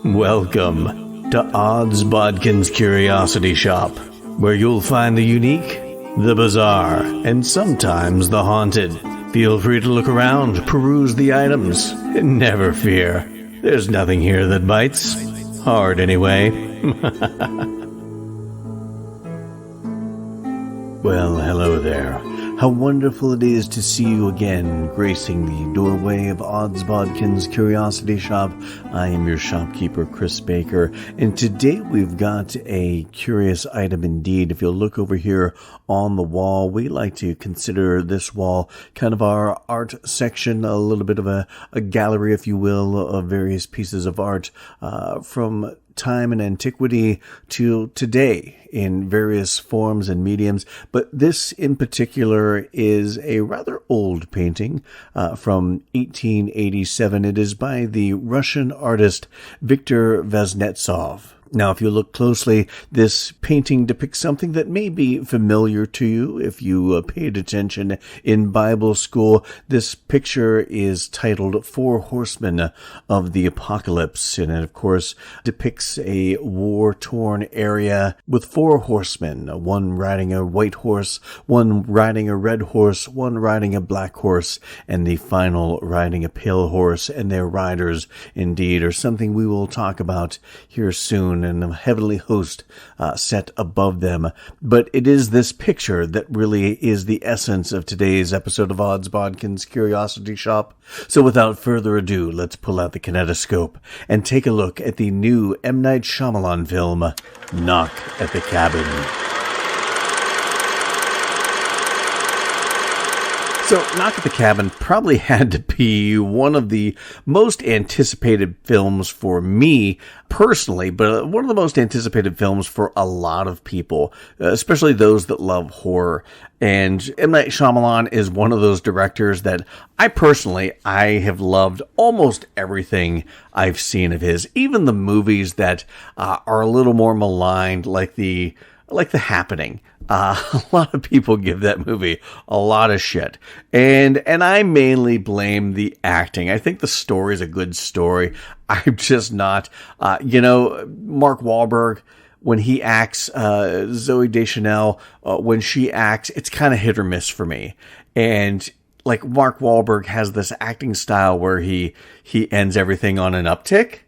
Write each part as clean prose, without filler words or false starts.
Welcome to Bodkins Curiosity Shop, where you'll find the unique, the bizarre, and sometimes the haunted. Feel free to look around, peruse the items, and never fear. There's nothing here that bites. Hard, anyway. Well, hello there. How wonderful it is to see you again, gracing the doorway of Bodkins Curiosity Shop. I am your shopkeeper, Chris Baker, and today we've got a curious item indeed. If you'll look over here on the wall, we like to consider this wall kind of our art section, a little bit of a gallery, if you will, of various pieces of art from time and antiquity to today in various forms and mediums. But this in particular is a rather old painting from 1887. It is by the Russian artist Viktor Vaznetsov. Now, if you look closely, this painting depicts something that may be familiar to you if you paid attention in Bible school. This picture is titled Four Horsemen of the Apocalypse, and it, of course, depicts a war-torn area with four horsemen, one riding a white horse, one riding a red horse, one riding a black horse, and the final riding a pale horse, and their riders, indeed, are something we will talk about here soon, and a heavenly host set above them. But it is this picture that really is the essence of today's episode of Bodkins Curiosity Shop. So without further ado, let's pull out the kinetoscope and take a look at the new M. Night Shyamalan film, Knock at the Cabin. So, Knock at the Cabin probably had to be one of the most anticipated films for me personally, but one of the most anticipated films for a lot of people, especially those that love horror. And M. Night Shyamalan is one of those directors that I have loved almost everything I've seen of his, even the movies that are a little more maligned, like The Happening. A lot of people give that movie a lot of shit. And I mainly blame the acting. I think the story is a good story. I'm just not, Mark Wahlberg, when he acts, Zooey Deschanel, when she acts, it's kind of hit or miss for me. And like Mark Wahlberg has this acting style where he ends everything on an uptick.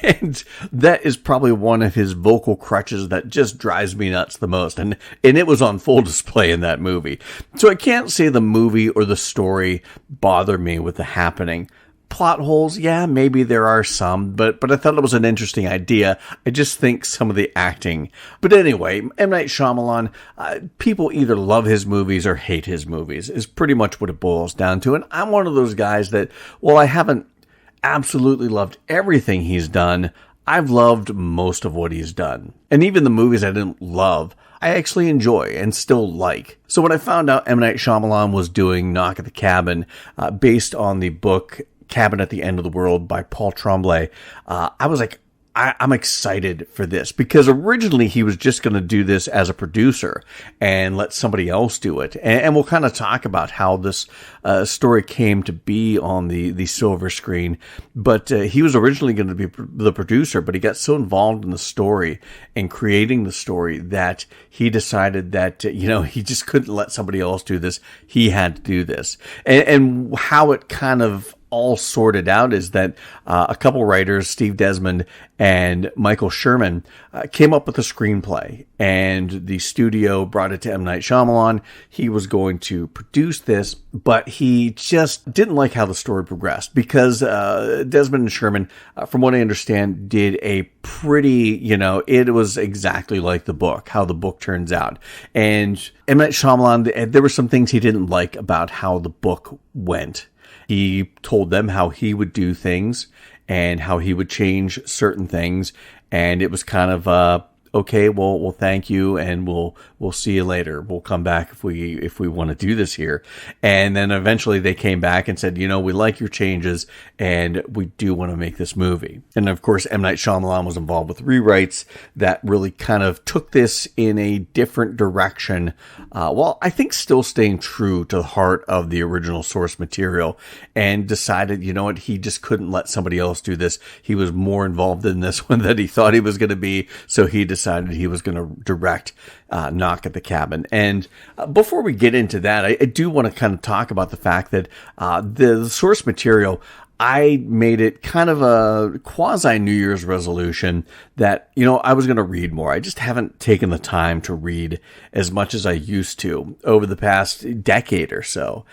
And that is probably one of his vocal crutches that just drives me nuts the most. And it was on full display in that movie. So I can't say the movie or the story bothered me with The Happening. Plot holes, yeah, maybe there are some, but I thought it was an interesting idea. I just think some of the acting. But anyway, M. Night Shyamalan, people either love his movies or hate his movies, is pretty much what it boils down to. And I'm one of those guys that, while I haven't absolutely loved everything he's done, I've loved most of what he's done. And even the movies I didn't love, I actually enjoy and still like. So when I found out M. Night Shyamalan was doing Knock at the Cabin, based on the book Cabin at the End of the World by Paul Tremblay, I was like, I'm excited for this, because originally he was just going to do this as a producer and let somebody else do it. And we'll kind of talk about how this story came to be on the silver screen. But he was originally going to be the producer, but he got so involved in the story and creating the story that he decided that, he just couldn't let somebody else do this. He had to do this. And how it kind of all sorted out is that a couple writers, Steve Desmond and Michael Sherman, came up with a screenplay, and the studio brought it to M. Night Shyamalan. He was going to produce this, but he just didn't like how the story progressed, because Desmond and Sherman, from what I understand, did a pretty, it was exactly like the book, how the book turns out. And M. Night Shyamalan, there were some things he didn't like about how the book went. He told them how he would do things and how he would change certain things. And it was kind of okay, well, thank you, and we'll see you later. We'll come back if we want to do this here. And then eventually they came back and said, we like your changes, and we do want to make this movie. And of course, M. Night Shyamalan was involved with rewrites that really kind of took this in a different direction. Well, I think still staying true to the heart of the original source material, and decided, he just couldn't let somebody else do this. He was more involved in this one than he thought he was going to be. So he decided he was going to direct Knock at the Cabin. And before we get into that, I do want to kind of talk about the fact that the source material, I made it kind of a quasi New Year's resolution that, I was going to read more. I just haven't taken the time to read as much as I used to over the past decade or so.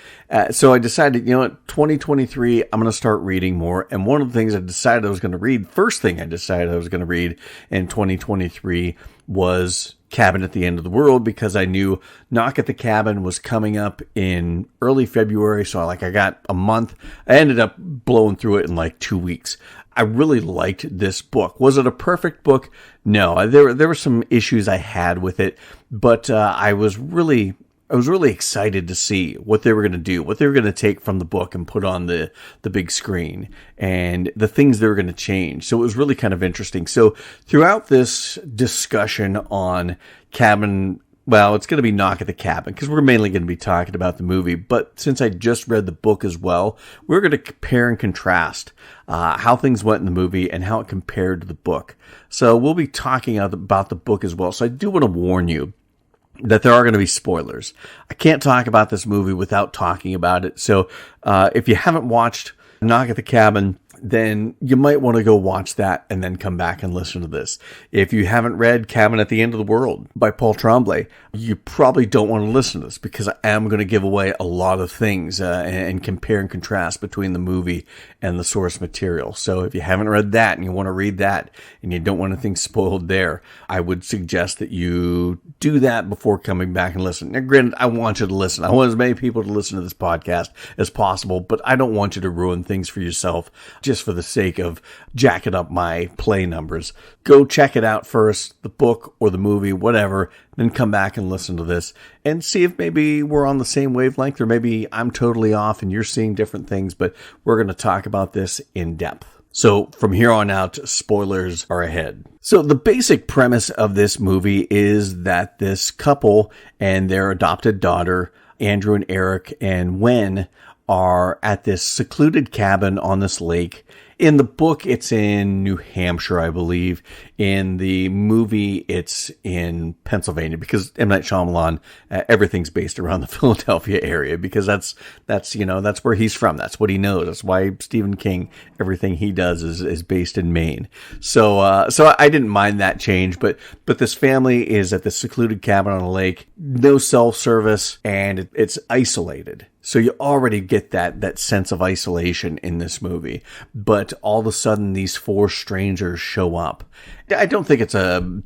So I decided, 2023, I'm going to start reading more. And one of the things I decided I was going to read, first thing I decided I was going to read in 2023 was Cabin at the End of the World, because I knew Knock at the Cabin was coming up in early February. So I got a month. I ended up blowing through it in like 2 weeks. I really liked this book. Was it a perfect book? No, there were some issues I had with it, but I was really excited to see what they were going to do, what they were going to take from the book and put on the big screen, and the things they were going to change. So it was really kind of interesting. So throughout this discussion on Cabin, well, it's going to be Knock at the Cabin, because we're mainly going to be talking about the movie. But since I just read the book as well, we're going to compare and contrast how things went in the movie and how it compared to the book. So we'll be talking about the book as well. So I do want to warn you that there are going to be spoilers. I can't talk about this movie without talking about it. So if you haven't watched Knock at the Cabin, then you might want to go watch that and then come back and listen to this. If you haven't read Cabin at the End of the World by Paul Tremblay, you probably don't want to listen to this, because I am going to give away a lot of things and compare and contrast between the movie and the source material. So if you haven't read that and you want to read that and you don't want anything spoiled there, I would suggest that you do that before coming back and listen. Now, granted, I want you to listen. I want as many people to listen to this podcast as possible, but I don't want you to ruin things for yourself just for the sake of jacking up my play numbers. Go check it out first, the book or the movie, whatever, then come back and listen to this and see if maybe we're on the same wavelength, or maybe I'm totally off and you're seeing different things, but we're going to talk about this in depth. So from here on out, spoilers are ahead. So the basic premise of this movie is that this couple and their adopted daughter, Andrew and Eric and Wen, are at this secluded cabin on this lake. In the book, it's in New Hampshire, I believe. In the movie, it's in Pennsylvania, because M. Night Shyamalan, everything's based around the Philadelphia area, because that's where he's from. That's what he knows. That's why Stephen King, everything he does is based in Maine. So I didn't mind that change, but this family is at this secluded cabin on a lake, no self-service, and it's isolated. So you already get that sense of isolation in this movie. But all of a sudden, these four strangers show up. I don't think it's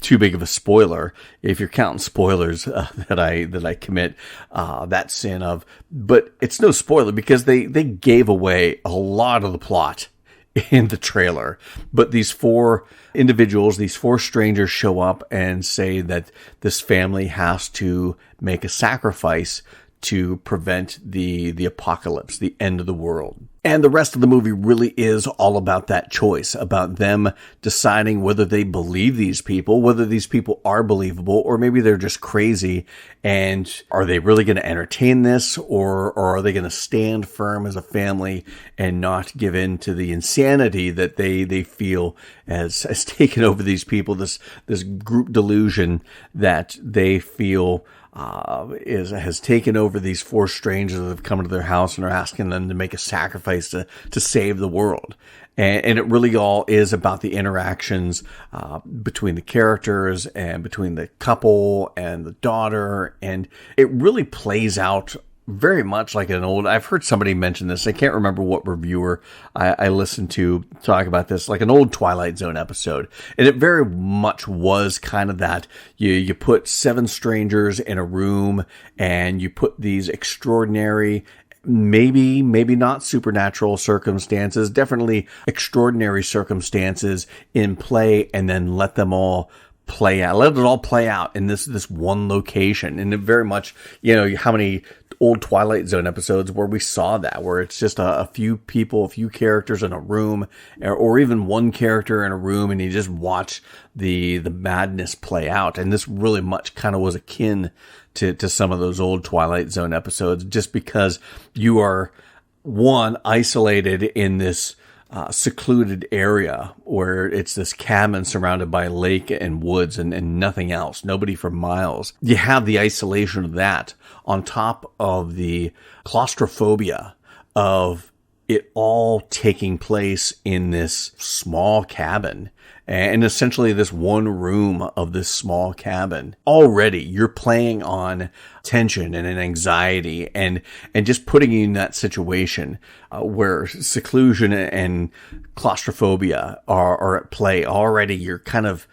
too big of a spoiler, if you're counting spoilers that I commit that sin of. But it's no spoiler, because they gave away a lot of the plot in the trailer. But these four individuals, these four strangers show up and say that this family has to make a sacrifice to prevent the apocalypse, the end of the world. And the rest of the movie really is all about that choice, about them deciding whether they believe these people, whether these people are believable, or maybe they're just crazy. And are they really going to entertain this, or are they going to stand firm as a family and not give in to the insanity that they feel has taken over these people, this group delusion that they feel has taken over these four strangers that have come into their house and are asking them to make a sacrifice to save the world. And it really all is about the interactions between the characters and between the couple and the daughter. And it really plays out very much like I've heard somebody mention this. I can't remember what reviewer I listened to talk about this, like an old Twilight Zone episode. And it very much was kind of that. You put seven strangers in a room and you put these extraordinary, maybe not supernatural circumstances, definitely extraordinary circumstances in play, and then let them all play out. Let it all play out in this one location. And it very much, how many old Twilight Zone episodes where we saw that, where it's just a few people, a few characters in a room, or even one character in a room, and you just watch the madness play out. And this really much kind of was akin to some of those old Twilight Zone episodes, just because you are, one, isolated in this secluded area where it's this cabin surrounded by lake and woods and nothing else, nobody for miles. You have the isolation of that on top of the claustrophobia of it all taking place in this small cabin, and essentially this one room of this small cabin. Already you're playing on tension and an anxiety and just putting you in that situation where seclusion and claustrophobia are at play. Already you're kind of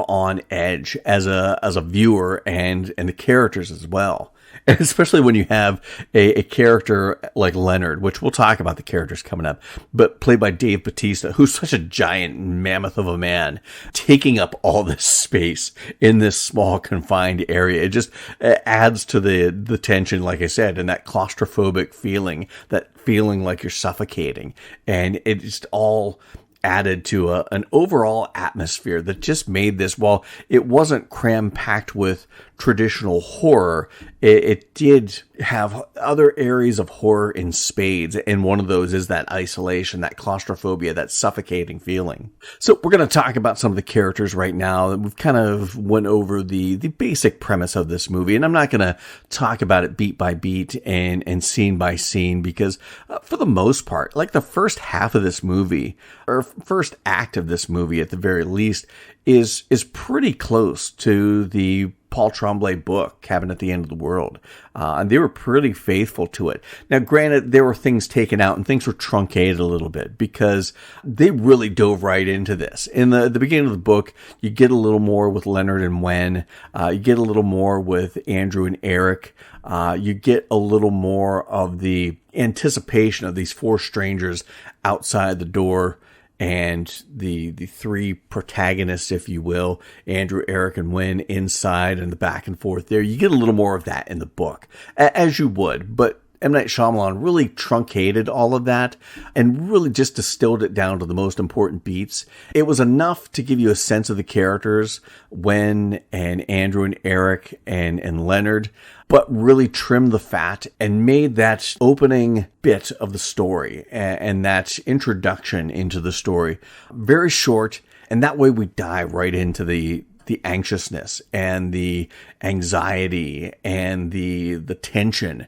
on edge as a viewer and the characters as well. And especially when you have a character like Leonard, which we'll talk about the characters coming up, but played by Dave Bautista, who's such a giant mammoth of a man, taking up all this space in this small confined area. It just adds to the tension, like I said, and that claustrophobic feeling, that feeling like you're suffocating. And it just all added to an overall atmosphere that just made this, while it wasn't cram-packed with traditional horror, it did have other areas of horror in spades, and one of those is that isolation, that claustrophobia, that suffocating feeling. So we're going to talk about some of the characters right now. We've kind of went over the basic premise of this movie, and I'm not going to talk about it beat by beat and scene by scene, because for the most part, like the first half of this movie, or first act of this movie at the very least, is pretty close to the Paul Tremblay book, Cabin at the End of the World. And they were pretty faithful to it. Now, granted, there were things taken out and things were truncated a little bit because they really dove right into this. In the beginning of the book, you get a little more with Leonard and Wen. You get a little more with Andrew and Eric. You get a little more of the anticipation of these four strangers outside the door, and the three protagonists, if you will, Andrew, Eric, and Wen inside, and the back and forth there. You get a little more of that in the book, as you would, but M. Night Shyamalan really truncated all of that and really just distilled it down to the most important beats. It was enough to give you a sense of the characters, Wen and Andrew and Eric and Leonard, but really trimmed the fat and made that opening bit of the story and that introduction into the story very short. And that way we dive right into the anxiousness and the anxiety and the tension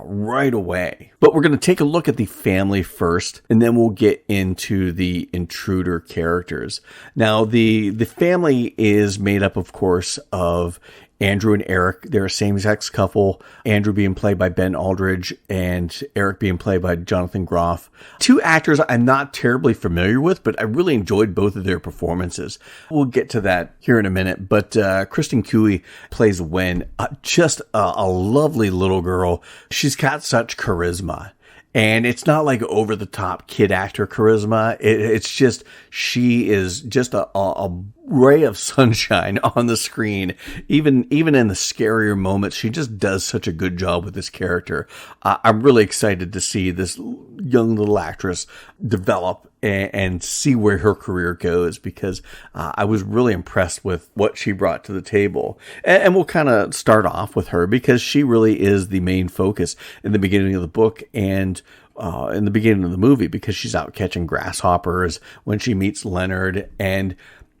right away. But we're going to take a look at the family first, and then we'll get into the intruder characters. Now, the family is made up, of course, of Andrew and Eric. They're a same-sex couple. Andrew being played by Ben Aldridge and Eric being played by Jonathan Groff. Two actors I'm not terribly familiar with, but I really enjoyed both of their performances. We'll get to that here in a minute. But Kristen Cui plays Wen, just a lovely little girl. She's got such charisma. And it's not like over-the-top kid actor charisma. It's just, she is just a ray of sunshine on the screen. Even in the scarier moments, she just does such a good job with this character. I'm really excited to see this young little actress develop and see where her career goes, because I was really impressed with what she brought to the table. And we'll kind of start off with her because she really is the main focus in the beginning of the book and in the beginning of the movie, because she's out catching grasshoppers when she meets Leonard. And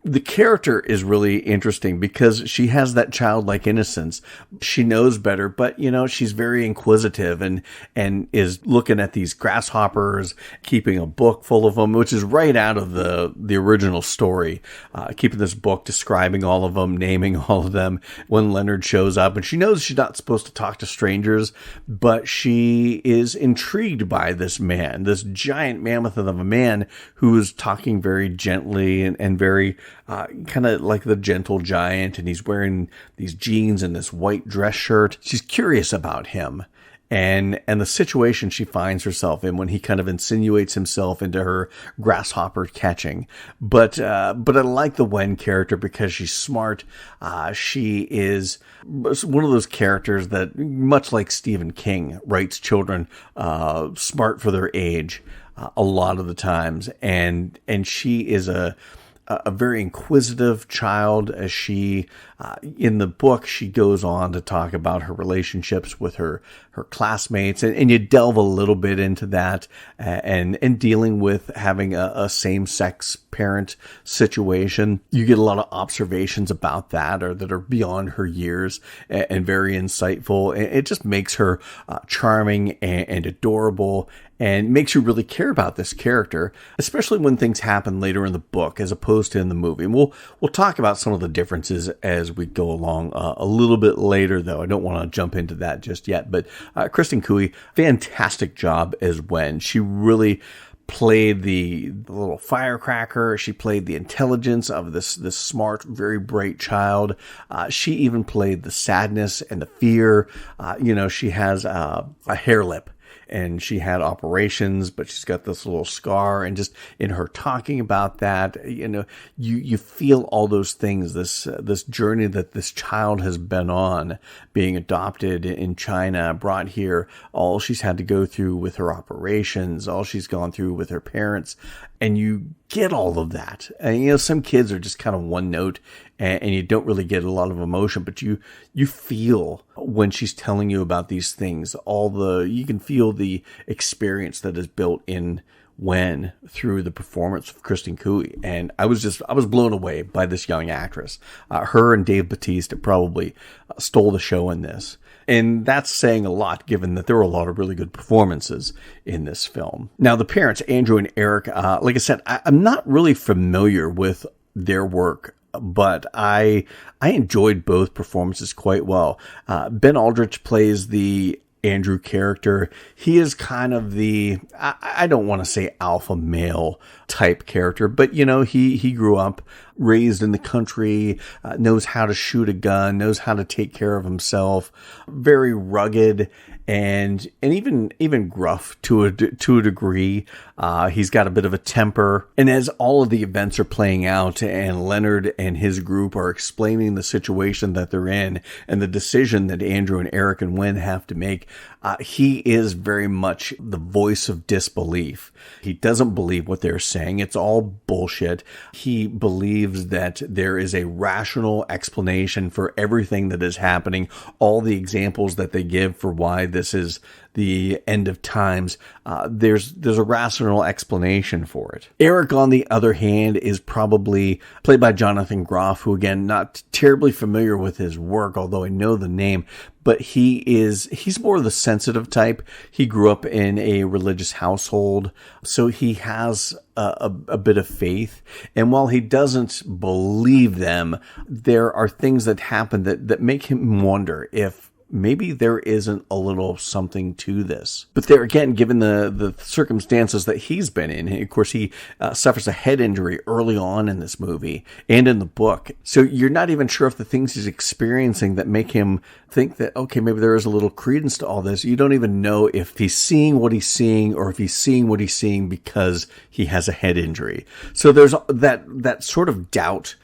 the character is really interesting because she has that childlike innocence. She knows better, but, she's very inquisitive and is looking at these grasshoppers, keeping a book full of them, which is right out of the original story, keeping this book, describing all of them, naming all of them when Leonard shows up. And she knows she's not supposed to talk to strangers, but she is intrigued by this man, this giant mammoth of a man who is talking very gently and very kind of like the gentle giant, and he's wearing these jeans and this white dress shirt. She's curious about him, and the situation she finds herself in when he kind of insinuates himself into her grasshopper catching. But I like the Wen character because she's smart. She is one of those characters that, much like Stephen King, writes children smart for their age a lot of the times, and she is a very inquisitive child. As she, in the book, she goes on to talk about her relationships with her classmates, and you delve a little bit into that, and dealing with having a same-sex parent situation. You get a lot of observations about that, or that are beyond her years, and very insightful. And it just makes her charming and adorable, and makes you really care about this character, especially when things happen later in the book as opposed to in the movie. And we'll talk about some of the differences as we go along a little bit later, though. I don't want to jump into that just yet. But Kristen Cui, fantastic job as Wen. She really played the little firecracker. She played the intelligence of this smart, very bright child. She even played the sadness and the fear. She has a hair lip, and she had operations, but she's got this little scar, and just in her talking about that, you feel all those things, this journey that this child has been on, being adopted in China, brought here, all she's had to go through with her operations, all she's gone through with her parents, and you get all of that. And, some kids are just kind of one note, and you don't really get a lot of emotion, but you feel when she's telling you about these things, you can feel the experience that is built in Wen through the performance of Kristen Cui. And I was blown away by this young actress. Her and Dave Bautista probably stole the show in this. And that's saying a lot, given that there were a lot of really good performances in this film. Now, the parents, Andrew and Eric, like I said, I'm not really familiar with their work, but I enjoyed both performances quite well. Ben Aldrich plays the Andrew character. He is kind of the, I don't want to say alpha male type character, but he grew up, raised in the country, knows how to shoot a gun, knows how to take care of himself, very rugged and even gruff to a degree. He's got a bit of a temper. And as all of the events are playing out and Leonard and his group are explaining the situation that they're in and the decision that Andrew and Eric and Wen have to make, he is very much the voice of disbelief. He doesn't believe what they're saying. It's all bullshit. He believes that there is a rational explanation for everything that is happening, all the examples that they give for why this is the end of times. There's a rational explanation for it. Eric, on the other hand, is probably played by Jonathan Groff, who, again, not terribly familiar with his work, although I know the name, but he's more of the sensitive type. He grew up in a religious household, so he has a bit of faith. And while he doesn't believe them, there are things that happen that make him wonder if maybe there isn't a little something to this. But there again, given the circumstances that he's been in, of course, he suffers a head injury early on in this movie and in the book. So you're not even sure if the things he's experiencing that make him think that, okay, maybe there is a little credence to all this. You don't even know if he's seeing what he's seeing or if he's seeing what he's seeing because he has a head injury. So there's that sort of doubt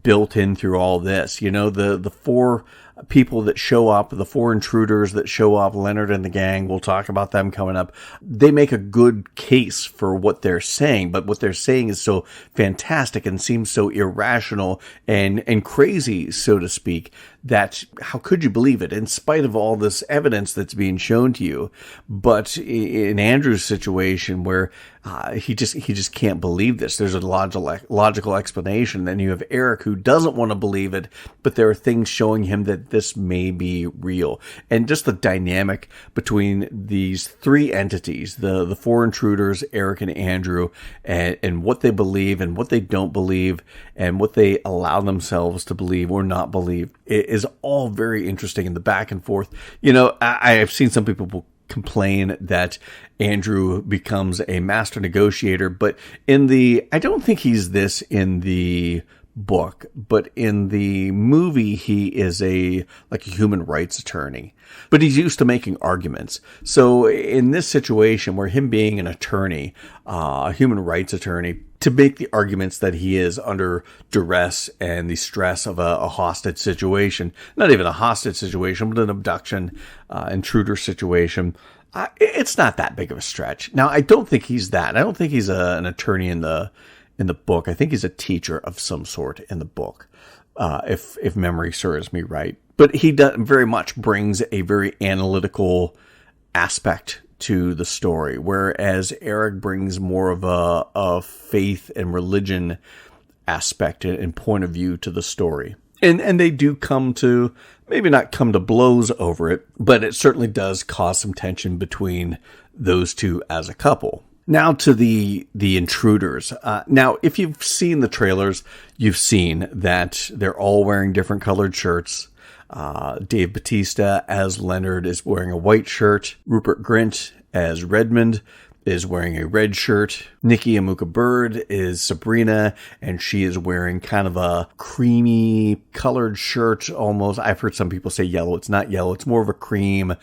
built in through all this. The four people that show up, the four intruders that show up, Leonard and the gang, we'll talk about them coming up. They make a good case for what they're saying, but what they're saying is so fantastic and seems so irrational and crazy, so to speak, that how could you believe it in spite of all this evidence that's being shown to you? But in Andrew's situation where he just can't believe this, there's a logical explanation. Then you have Eric, who doesn't want to believe it, but there are things showing him that this may be real. And just the dynamic between these three entities, the four intruders, Eric and Andrew, and what they believe and what they don't believe and what they allow themselves to believe or not believe, is all very interesting in the back and forth. I have seen some people complain that Andrew becomes a master negotiator, but I don't think he's this in the book, but in the movie, he is a human rights attorney. But he's used to making arguments. So in this situation, where him being an attorney, a human rights attorney, to make the arguments that he is under duress and the stress of a hostage situation, not even a hostage situation, but an abduction, intruder situation, it's not that big of a stretch. Now, I don't think he's that. I don't think he's an attorney in the book. I think he's a teacher of some sort in the book, if memory serves me right. But he very much brings a very analytical aspect to the story, whereas Eric brings more of a faith and religion aspect and point of view to the story. And they do maybe not come to blows over it, but it certainly does cause some tension between those two as a couple. Now to the intruders. Now, if you've seen the trailers, you've seen that they're all wearing different colored shirts. Dave Bautista as Leonard is wearing a white shirt. Rupert Grint as Redmond is wearing a red shirt. Nikki Amuka Bird is Sabrina, and she is wearing kind of a creamy colored shirt almost. I've heard some people say yellow. It's not yellow. It's more of a cream,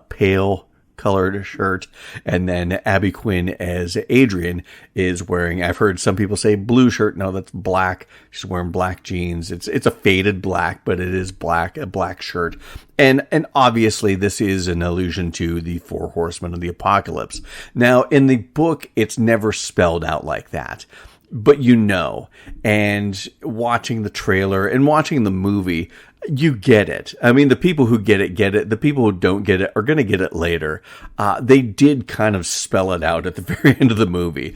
pale colored shirt. And then Abby Quinn as Adrian is wearing, I've heard some people say blue shirt. No, that's black. She's wearing black jeans. It's a faded black, but it is black, a black shirt. And obviously this is an allusion to the Four Horsemen of the Apocalypse. Now, in the book, it's never spelled out like that. But and watching the trailer and watching the movie, you get it. I mean, the people who get it. The people who don't get it are going to get it later. They did kind of spell it out at the very end of the movie.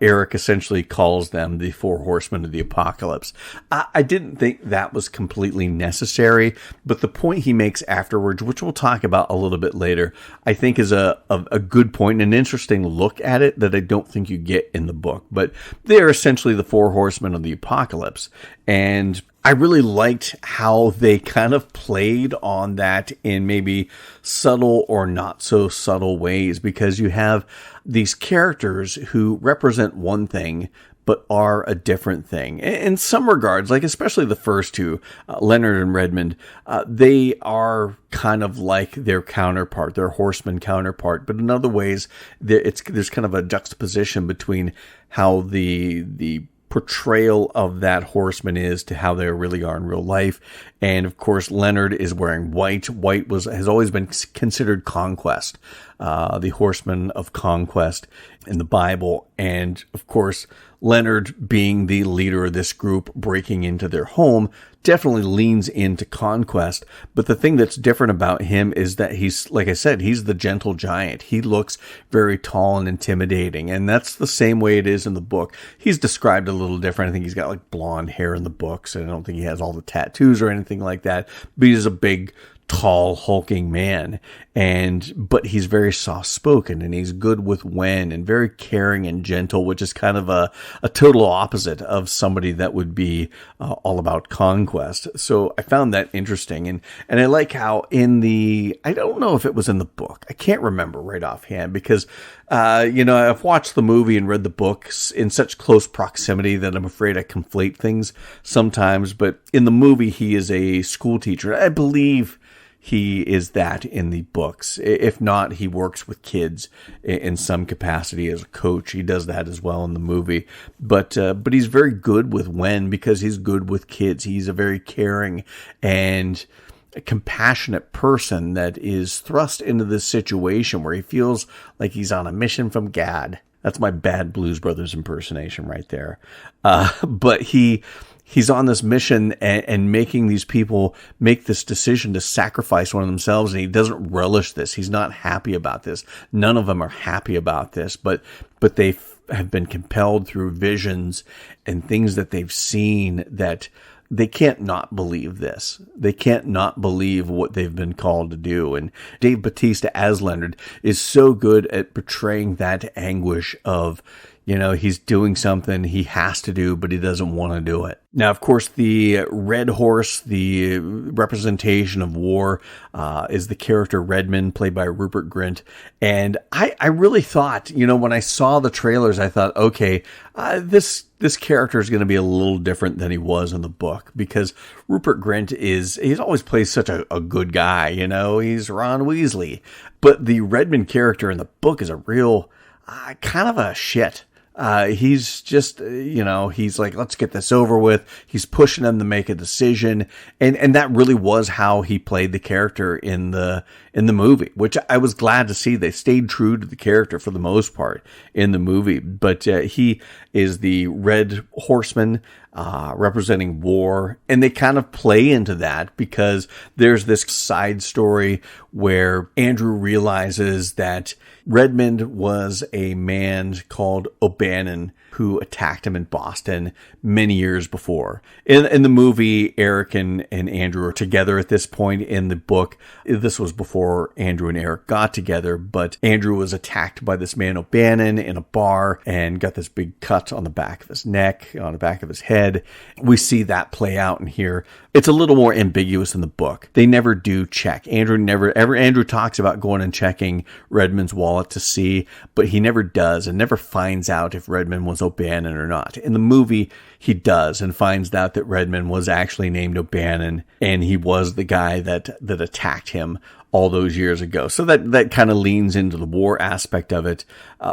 Eric essentially calls them the Four Horsemen of the Apocalypse. I didn't think that was completely necessary, but the point he makes afterwards, which we'll talk about a little bit later, I think is a good point and an interesting look at it that I don't think you get in the book. But they're essentially the Four Horsemen of the Apocalypse. And I really liked how they kind of played on that in maybe subtle or not so subtle ways, because you have these characters who represent one thing but are a different thing. In some regards, like especially the first two, Leonard and Redmond, they are kind of like their counterpart, their horseman counterpart. But in other ways, there's kind of a juxtaposition between how the portrayal of that horseman is to how they really are in real life. And of course, Leonard is wearing white. White has always been considered conquest, the horseman of conquest in the Bible. And of course, Leonard, being the leader of this group, breaking into their home, definitely leans into conquest. But the thing that's different about him is that he's, like I said, he's the gentle giant. He looks very tall and intimidating. And that's the same way it is in the book. He's described a little different. I think he's got like blonde hair in the books, and I don't think he has all the tattoos or anything like that. But he's a big, tall, hulking man, but he's very soft-spoken, and he's good with when, and very caring and gentle, which is kind of a total opposite of somebody that would be all about conquest. So I found that interesting, and I like how I don't know if it was in the book, I can't remember right offhand, because I've watched the movie and read the books in such close proximity that I'm afraid I conflate things sometimes. But in the movie, he is a school teacher. I believe he is that in the books. If not, he works with kids in some capacity as a coach. He does that as well in the movie. But he's very good with when, because he's good with kids. He's a very caring and a compassionate person that is thrust into this situation where he feels like he's on a mission from God. That's my bad Blues Brothers impersonation right there. But he's on this mission and making these people make this decision to sacrifice one of themselves, and he doesn't relish this. He's not happy about this. None of them are happy about this, but they have been compelled through visions and things that they've seen that they can't not believe this. They can't not believe what they've been called to do. And Dave Bautista as Leonard is so good at portraying that anguish of He's doing something he has to do, but he doesn't want to do it. Now, of course, the red horse, the representation of war, is the character Redmond, played by Rupert Grint. And I really thought, when I saw the trailers, I thought, okay, this character is going to be a little different than he was in the book, because Rupert Grint he's always plays such a good guy, he's Ron Weasley. But the Redmond character in the book is a real kind of a shit. He's just, he's like, let's get this over with. He's pushing them to make a decision. And that really was how he played the character in the movie, which I was glad to see. They stayed true to the character for the most part in the movie. But he is the Red Horseman, representing war. And they kind of play into that because there's this side story where Andrew realizes that Redmond was a man called O'Bannon who attacked him in Boston many years before. In the movie, Eric and Andrew are together at this point. In the book, this was before Andrew and Eric got together, but Andrew was attacked by this man O'Bannon in a bar and got this big cut on the back of his neck, on the back of his head. We see that play out in here. It's a little more ambiguous in the book. They never do check. Andrew talks about going and checking Redmond's wallet to see, but he never does and never finds out if Redmond was O'Bannon or not. In the movie, he does and finds out that Redmond was actually named O'Bannon, and he was the guy that attacked him all those years ago. So that kind of leans into the war aspect of it.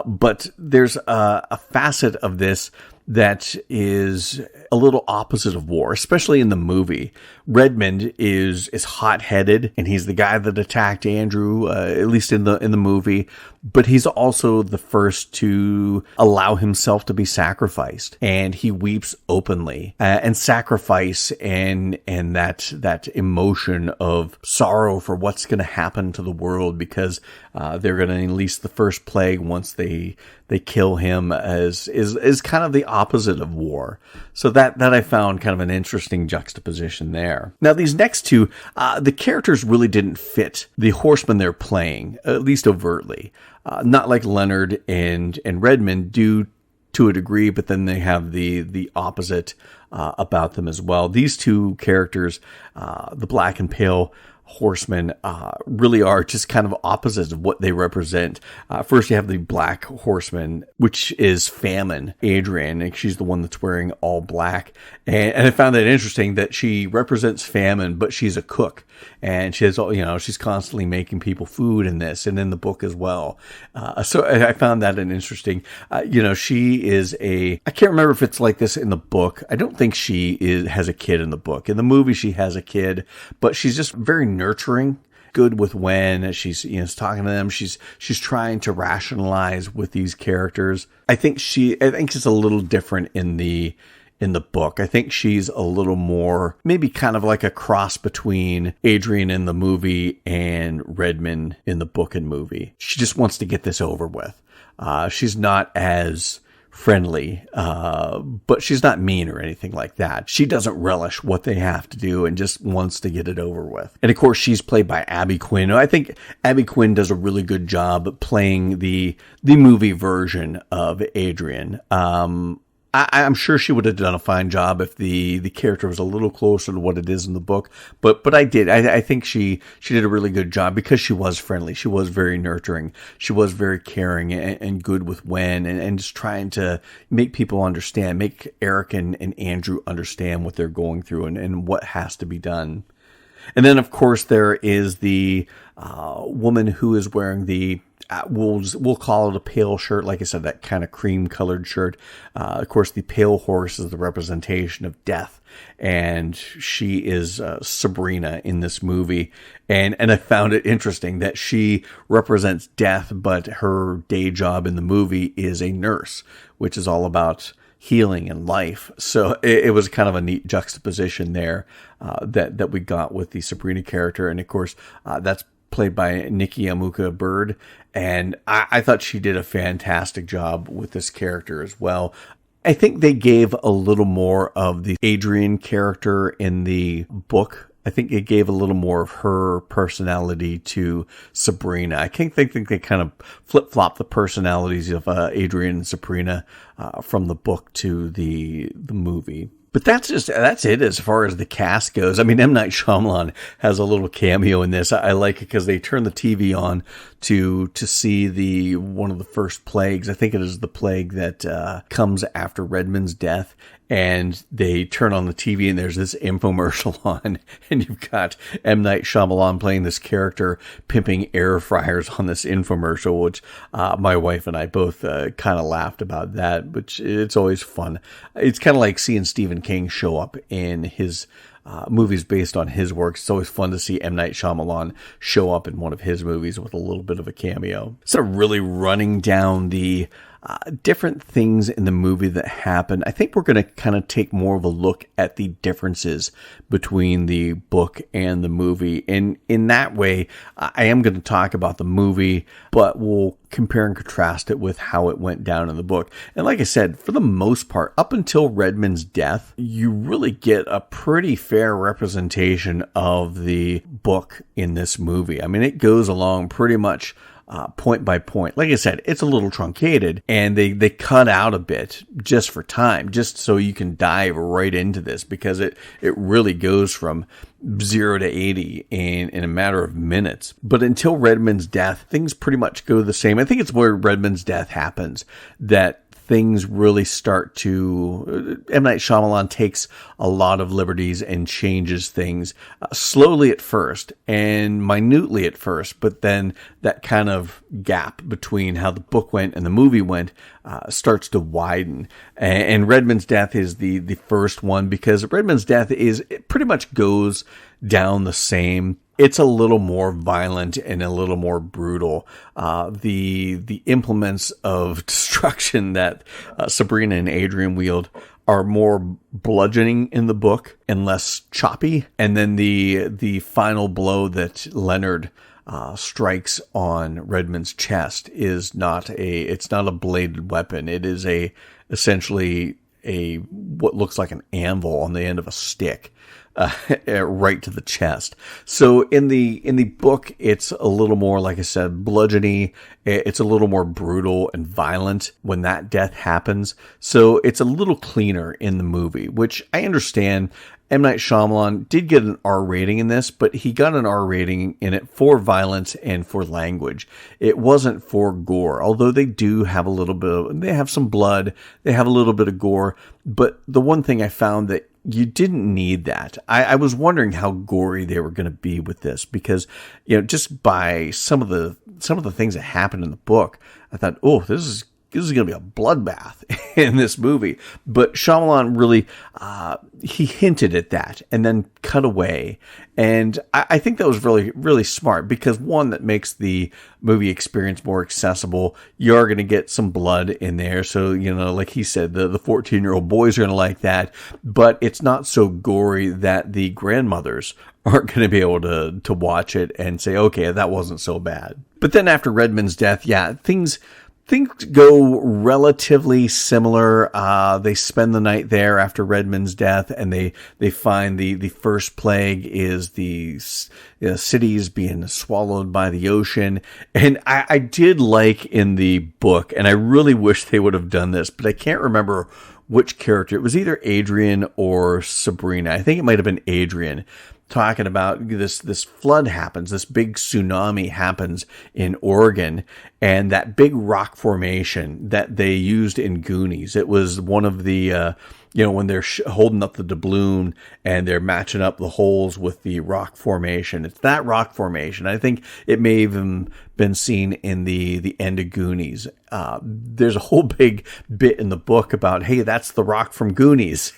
But there's a facet of this that is a little opposite of war, especially in the movie. Redmond is hot-headed, and he's the guy that attacked Andrew, at least in the movie. But he's also the first to allow himself to be sacrificed, and he weeps openly. And sacrifice and that emotion of sorrow for what's going to happen to the world, because they're going to release the first plague once they kill him, is kind of the opposite of war. So that I found kind of an interesting juxtaposition there. Now, these next two, the characters really didn't fit the horsemen they're playing, at least overtly. Not like Leonard and Redmond do to a degree, but then they have the opposite about them as well. These two characters, the black and pale horsemen, really are just kind of opposites of what they represent. First, you have the black horseman, which is Famine, Adrian, and she's the one that's wearing all black. And I found that interesting that she represents Famine, but she's a cook, and she has, she's constantly making people food in this and in the book as well. So I found that an interesting. She is I can't remember if it's like this in the book. I don't think she has a kid in the book. In the movie, she has a kid, but she's just very nurturing, good with when she's talking to them. She's trying to rationalize with these characters. I think it's a little different in the book. I think she's a little more maybe kind of like a cross between Adrian in the movie and Redmond in the book and movie. She just wants to get this over with. She's not as friendly, but she's not mean or anything like that. She doesn't relish what they have to do and just wants to get it over with. And of course, she's played by Abby Quinn. I think Abby Quinn does a really good job playing the movie version of Adrian. I'm sure she would have done a fine job if the character was a little closer to what it is in the book. But I did. I think she did a really good job because she was friendly. She was very nurturing. She was very caring and good with when and just trying to make people understand, make Eric and Andrew understand what they're going through and what has to be done. And then, of course, there is the woman who is wearing the we'll call it a pale shirt. Like I said, that kind of cream colored shirt. Of course, the pale horse is the representation of death. And she is Sabrina in this movie. And I found it interesting that she represents death, but her day job in the movie is a nurse, which is all about healing and life. So it was kind of a neat juxtaposition there that we got with the Sabrina character. And of course, that's played by Nikki Amuka Bird. And I thought she did a fantastic job with this character as well. I think they gave a little more of the Adrian character in the book I think it gave a little more of her personality to Sabrina. I think they kind of flip-flop the personalities of Adrian and Sabrina from the book to the movie. But that's it as far as the cast goes. I mean, M. Night Shyamalan has a little cameo in this. I like it because they turn the TV on to see one of the first plagues. I think it is the plague that comes after Redmond's death. And they turn on the TV and there's this infomercial on, and you've got M. Night Shyamalan playing this character pimping air fryers on this infomercial, which my wife and I both kind of laughed about that, which it's always fun. It's kind of like seeing Stephen King show up in his movies based on his works. It's always fun to see M. Night Shyamalan show up in one of his movies with a little bit of a cameo. So really running down the different things in the movie that happen, I think we're going to kind of take more of a look at the differences between the book and the movie. And in that way, I am going to talk about the movie, but we'll compare and contrast it with how it went down in the book. And like I said, for the most part, up until Redmond's death, you really get a pretty fair representation of the book in this movie. I mean, it goes along pretty much point by point. Like I said, it's a little truncated, and they cut out a bit just for time, just so you can dive right into this, because it really goes from 0 to 80 in a matter of minutes. But until Redmond's death, things pretty much go the same. I think it's where Redmond's death happens that things really start to... M. Night Shyamalan takes a lot of liberties and changes things slowly at first and minutely at first, but then that kind of gap between how the book went and the movie went starts to widen. And Redmond's death is the first one, because Redmond's death it pretty much goes down the same. It's a little more violent and a little more brutal. The implements of destruction that Sabrina and Adrian wield are more bludgeoning in the book and less choppy. And then the final blow that Leonard strikes on Redmond's chest is it's not a bladed weapon. It is essentially what looks like an anvil on the end of a stick. Right to the chest. So in the book, it's a little more, like I said, bludgeony. It's a little more brutal and violent when that death happens. So it's a little cleaner in the movie, which I understand. M. Night Shyamalan did get an R rating in this, but he got an R rating in it for violence and for language. It wasn't for gore, although they do have they have some blood, they have a little bit of gore. But the one thing I found that you didn't need that. I was wondering how gory they were going to be with this, because, just by some of the things that happened in the book, I thought, oh, this is going to be a bloodbath in this movie. But Shyamalan really, he hinted at that and then cut away. And I think that was really, really smart, because one, that makes the movie experience more accessible. You are going to get some blood in there. So, like he said, the 14-year-old boys are going to like that, but it's not so gory that the grandmothers aren't going to be able to watch it and say, okay, that wasn't so bad. But then after Redmond's death, things go relatively similar. They spend the night there after Redmond's death, and they find the first plague is the cities being swallowed by the ocean. And I did like in the book, and I really wish they would have done this, but I can't remember which character. It was either Adrian or Sabrina. I think it might have been Adrian, talking about this flood happens, this big tsunami happens in Oregon, and that big rock formation that they used in Goonies. It was one of the, when they're holding up the doubloon and they're matching up the holes with the rock formation. It's that rock formation. I think it may have even been seen in the end of Goonies. There's a whole big bit in the book about, hey, that's the rock from Goonies.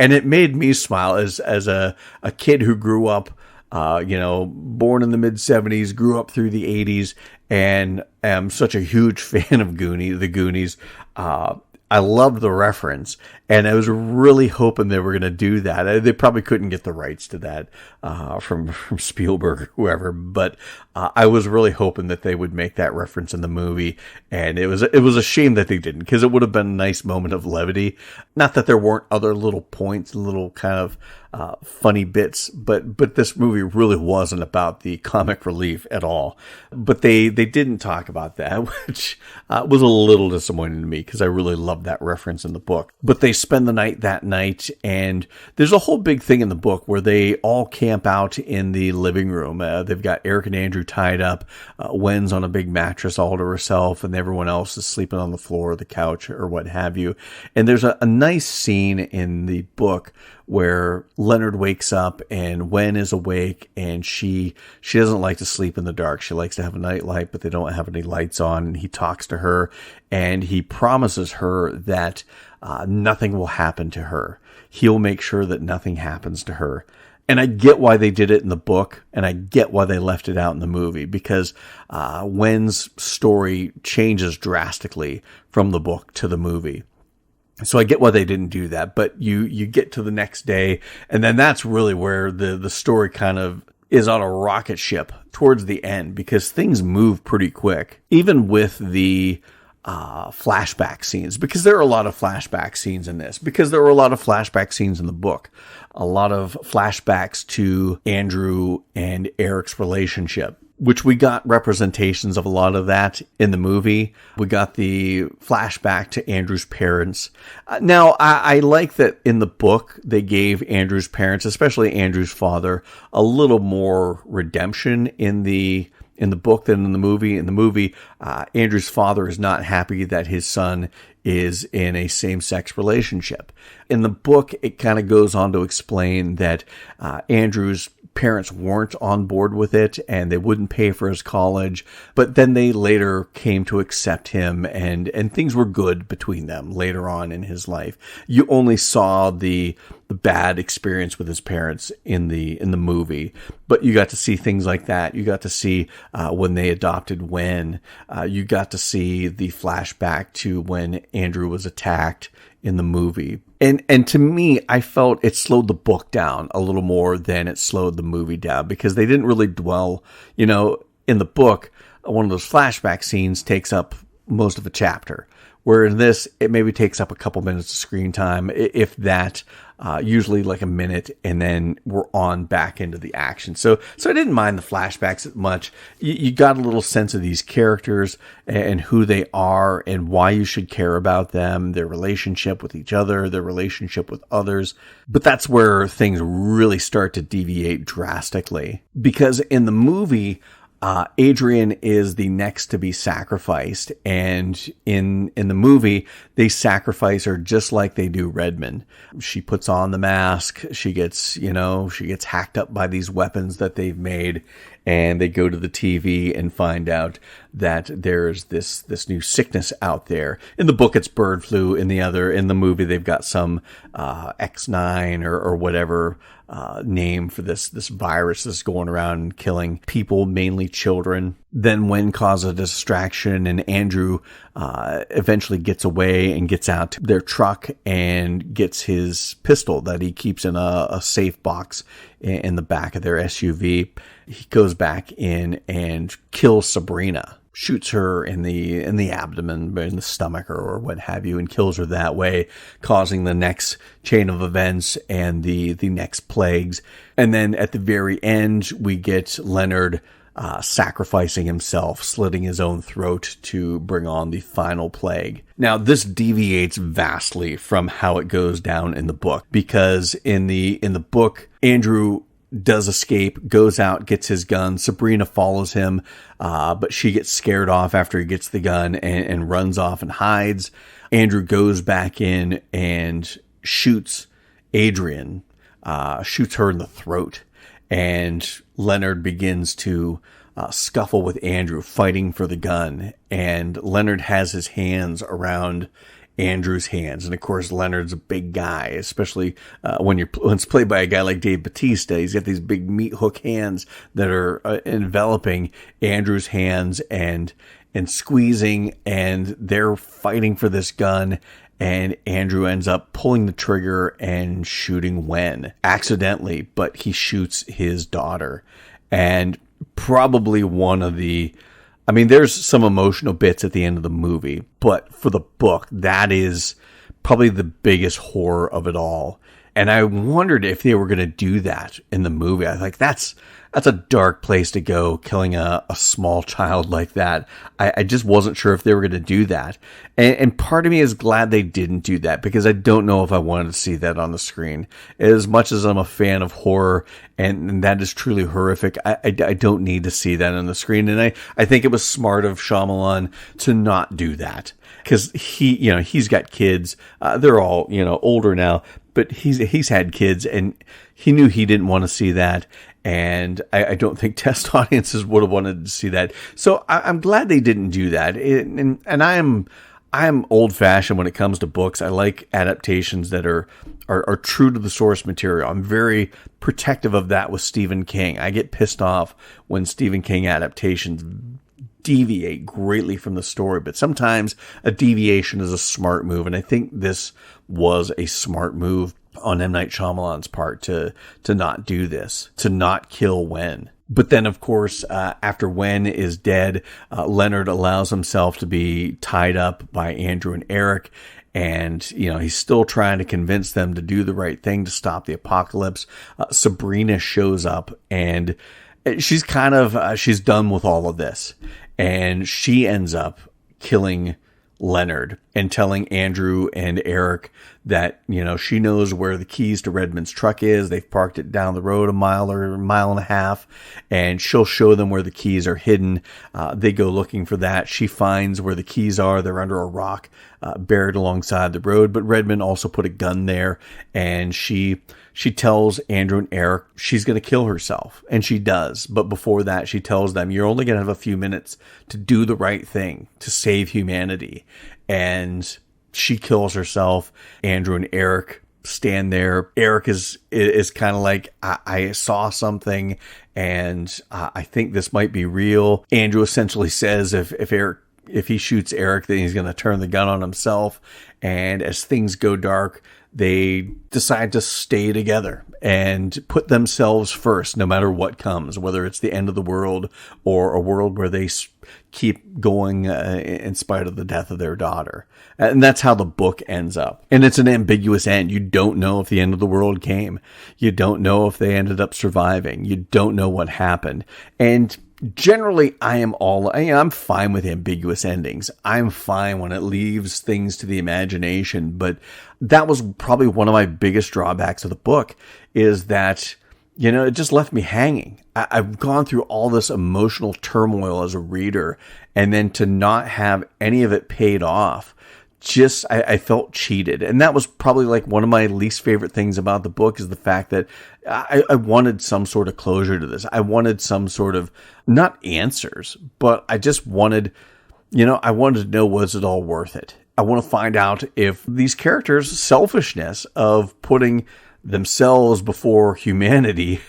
And it made me smile as a kid who grew up, born in the mid-70s, grew up through the 80s, and am such a huge fan of the Goonies. I loved the reference, and I was really hoping they were going to do that. They probably couldn't get the rights to that from Spielberg or whoever, but I was really hoping that they would make that reference in the movie, and it was a shame that they didn't, because it would have been a nice moment of levity. Not that there weren't other little points, little kind of funny bits, but this movie really wasn't about the comic relief at all. But they didn't talk about that, which was a little disappointing to me because I really loved that reference in the book. But they spend the night that night, and there's a whole big thing in the book where they all camp out in the living room. They've got Eric and Andrew tied up. Wen's on a big mattress all to herself, and everyone else is sleeping on the floor or the couch or what have you. And there's a nice scene in the book where Leonard wakes up and Wen is awake, and she doesn't like to sleep in the dark. She likes to have a night light, but they don't have any lights on. And he talks to her, and he promises her that nothing will happen to her. He'll make sure that nothing happens to her. And I get why they did it in the book, and I get why they left it out in the movie, because Wen's story changes drastically from the book to the movie. So I get why they didn't do that, but you get to the next day, and then that's really where the story kind of is on a rocket ship towards the end, because things move pretty quick, even with the flashback scenes, because there are a lot of flashback scenes in this, because there were a lot of flashback scenes in the book, a lot of flashbacks to Andrew and Eric's relationship, which we got representations of a lot of that in the movie. We got the flashback to Andrew's parents. Now, I like that in the book, they gave Andrew's parents, especially Andrew's father, a little more redemption in the book than in the movie. In the movie, Andrew's father is not happy that his son is in a same-sex relationship. In the book, it kind of goes on to explain that Andrew's parents weren't on board with it, and they wouldn't pay for his college, but then they later came to accept him, and things were good between them later on in his life. You only saw the bad experience with his parents in the movie, but you got to see things like that. You got to see when they adopted Wen. You got to see the flashback to when Andrew was attacked in the movie. And to me, I felt it slowed the book down a little more than it slowed the movie down, because they didn't really dwell, in the book, one of those flashback scenes takes up most of a chapter, where in this, it maybe takes up a couple minutes of screen time, if that, usually like a minute, and then we're on back into the action. So I didn't mind the flashbacks much. You got a little sense of these characters and who they are and why you should care about them, their relationship with each other, their relationship with others. But that's where things really start to deviate drastically, because in the movie, Adrian is the next to be sacrificed, and in the movie, they sacrifice her just like they do Redmond. She puts on the mask, she gets hacked up by these weapons that they've made, and they go to the TV and find out that there's this new sickness out there. In the book, it's bird flu. In the movie, they've got some X9 or whatever name for this virus that's going around and killing people, mainly children. Then Wen causes a distraction, and Andrew eventually gets away and gets out to their truck and gets his pistol that he keeps in a safe box in the back of their SUV. He goes back in and kills Sabrina, shoots her in the abdomen, in the stomach or what have you, and kills her that way, causing the next chain of events and the next plagues. And then at the very end, we get Leonard sacrificing himself, slitting his own throat to bring on the final plague. Now, this deviates vastly from how it goes down in the book, because in the book, Andrew does escape, goes out, gets his gun. Sabrina follows him, but she gets scared off after he gets the gun and runs off and hides. Andrew goes back in and shoots Adrian, shoots her in the throat, and Leonard begins to scuffle with Andrew, fighting for the gun, and Leonard has his hands around Andrew's hands. And of course, Leonard's a big guy, especially when it's played by a guy like Dave Bautista. He's got these big meat hook hands that are enveloping Andrew's hands and squeezing, and they're fighting for this gun. And Andrew ends up pulling the trigger and shooting Wen accidentally, but he shoots his daughter. And probably there's some emotional bits at the end of the movie, but for the book, that is probably the biggest horror of it all. And I wondered if they were going to do that in the movie. I was like, that's a dark place to go, killing a small child like that. I just wasn't sure if they were going to do that. And part of me is glad they didn't do that, because I don't know if I wanted to see that on the screen. As much as I'm a fan of horror, and that is truly horrific, I don't need to see that on the screen. And I think it was smart of Shyamalan to not do that. Because he's got kids. They're all, older now, but he's had kids, and he knew he didn't want to see that. And I don't think test audiences would have wanted to see that. So I'm glad they didn't do that. And I'm old fashioned when it comes to books. I like adaptations that are true to the source material. I'm very protective of that with Stephen King. I get pissed off when Stephen King adaptations deviate greatly from the story, but sometimes a deviation is a smart move, and I think this was a smart move on M. Night Shyamalan's part to not do this, to not kill Wen. But then, of course, after Wen is dead, Leonard allows himself to be tied up by Andrew and Eric, and he's still trying to convince them to do the right thing to stop the apocalypse. Sabrina shows up, and she's she's done with all of this. And she ends up killing Leonard and telling Andrew and Eric that, she knows where the keys to Redmond's truck is. They've parked it down the road a mile or a mile and a half, and she'll show them where the keys are hidden. They go looking for that. She finds where the keys are. They're under a rock, buried alongside the road. But Redmond also put a gun there, and she tells Andrew and Eric she's going to kill herself, and she does. But before that, she tells them, you're only going to have a few minutes to do the right thing, to save humanity. And she kills herself. Andrew and Eric stand there. Eric is kind of like, I saw something, and I think this might be real. Andrew essentially says if he shoots Eric, then he's going to turn the gun on himself. And as things go dark, they decide to stay together and put themselves first, no matter what comes, whether it's the end of the world or a world where they keep going in spite of the death of their daughter. And that's how the book ends up. And it's an ambiguous end. You don't know if the end of the world came. You don't know if they ended up surviving. You don't know what happened. And generally, I'm fine with ambiguous endings. I'm fine when it leaves things to the imagination. But that was probably one of my biggest drawbacks of the book, is that, it just left me hanging. I've gone through all this emotional turmoil as a reader, and then to not have any of it paid off, I felt cheated. And that was probably like one of my least favorite things about the book, is the fact that I wanted some sort of closure to this. I wanted some sort of, not answers, but I just wanted, I wanted to know, was it all worth it? I want to find out if these characters' selfishness of putting themselves before humanity,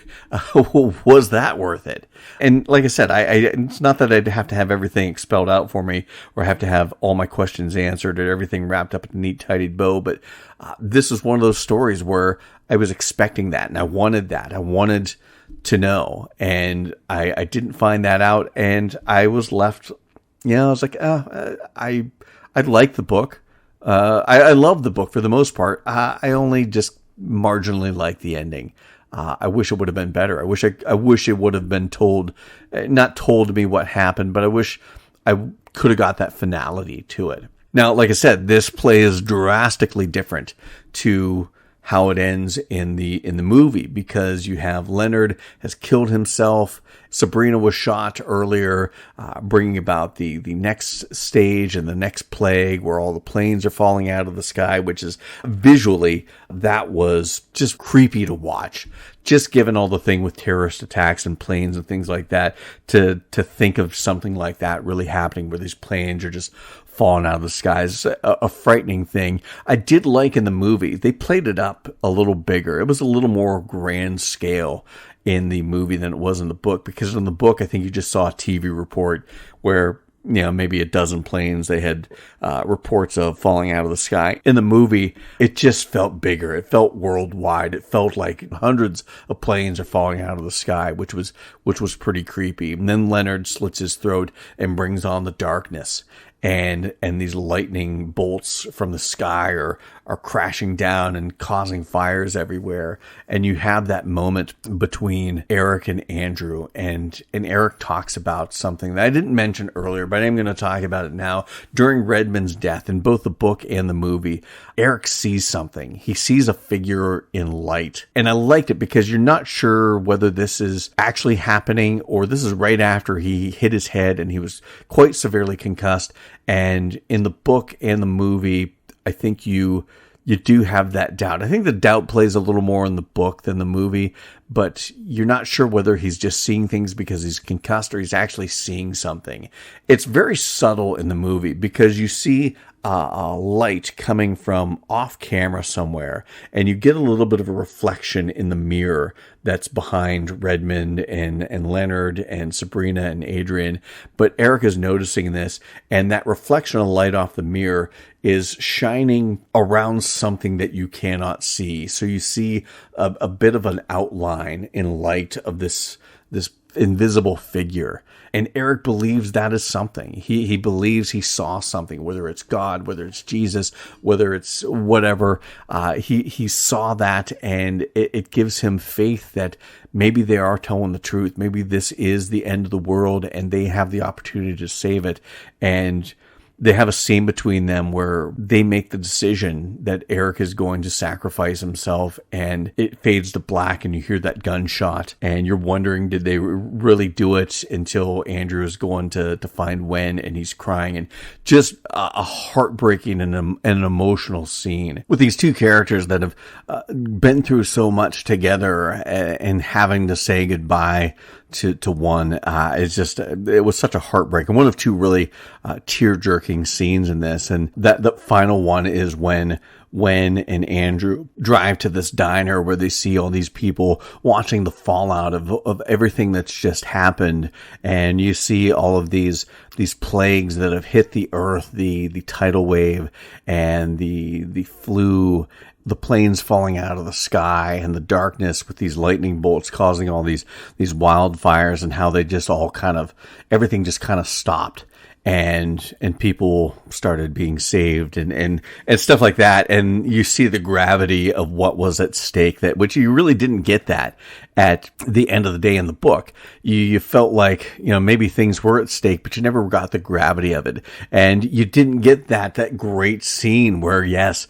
was that worth it? And like I said, it's not that I'd have to have everything spelled out for me, or have to have all my questions answered, or everything wrapped up in a neat, tidied bow. But this is one of those stories where I was expecting that, and I wanted that. I wanted to know, and I didn't find that out, and I was left. I was like, I like the book. I love the book for the most part. I only just marginally like the ending. I wish it would have been better. I wish it would have been not told to me what happened, but I wish I could have got that finality to it. Now, like I said, this play is drastically different to how it ends in the movie, because you have Leonard has killed himself. Sabrina was shot earlier, bringing about the next stage and the next plague, where all the planes are falling out of the sky, which is visually, that was just creepy to watch. Just given all the thing with terrorist attacks and planes and things like that, to think of something like that really happening, where these planes are just falling out of the sky, is a frightening thing. I did like in the movie, they played it up a little bigger. It was a little more grand scale in the movie than it was in the book, because in the book, I think you just saw a TV report where, maybe a dozen planes, they had reports of falling out of the sky. In the movie, it just felt bigger. It felt worldwide. It felt like hundreds of planes are falling out of the sky, which was pretty creepy. And then Leonard slits his throat and brings on the darkness. and these lightning bolts from the sky are crashing down and causing fires everywhere. And you have that moment between Eric and Andrew, and Eric talks about something that I didn't mention earlier, but I'm going to talk about it now. During Redmond's death, in both the book and the movie, Eric sees something. He sees a figure in light. And I liked it because you're not sure whether this is actually happening or this is right after he hit his head and he was quite severely concussed. And in the book and the movie, I think you do have that doubt. I think the doubt plays a little more in the book than the movie, but you're not sure whether he's just seeing things because he's concussed or he's actually seeing something. It's very subtle in the movie because you see a light coming from off camera somewhere, and you get a little bit of a reflection in the mirror that's behind Redmond and Leonard and Sabrina and Adrian. But Eric is noticing this, and that reflection of light off the mirror is shining around something that you cannot see. So you see a bit of an outline in light of this invisible figure. And Eric believes that is something. He believes he saw something, whether it's God, whether it's Jesus, whether it's whatever. He saw that, and it gives him faith that maybe they are telling the truth. Maybe this is the end of the world and they have the opportunity to save it. And they have a scene between them where they make the decision that Eric is going to sacrifice himself, and it fades to black and you hear that gunshot and you're wondering, did they really do it, until Andrew is going to find Wen and he's crying. And just a heartbreaking and an emotional scene with these two characters that have been through so much together and having to say goodbye to one. It was such a heartbreak, and one of two really tear-jerking scenes in this. And the final one is when and Andrew drive to this diner where they see all these people watching the fallout of everything that's just happened. And you see all of these plagues that have hit the earth, the tidal wave and the flu, the planes falling out of the sky, and the darkness with these lightning bolts causing all these wildfires, and how they just all everything just kind of stopped. And people started being saved and stuff like that. And you see the gravity of what was at stake, which you really didn't get that at the end of the day in the book. You felt like, maybe things were at stake, but you never got the gravity of it. And you didn't get that great scene where, yes,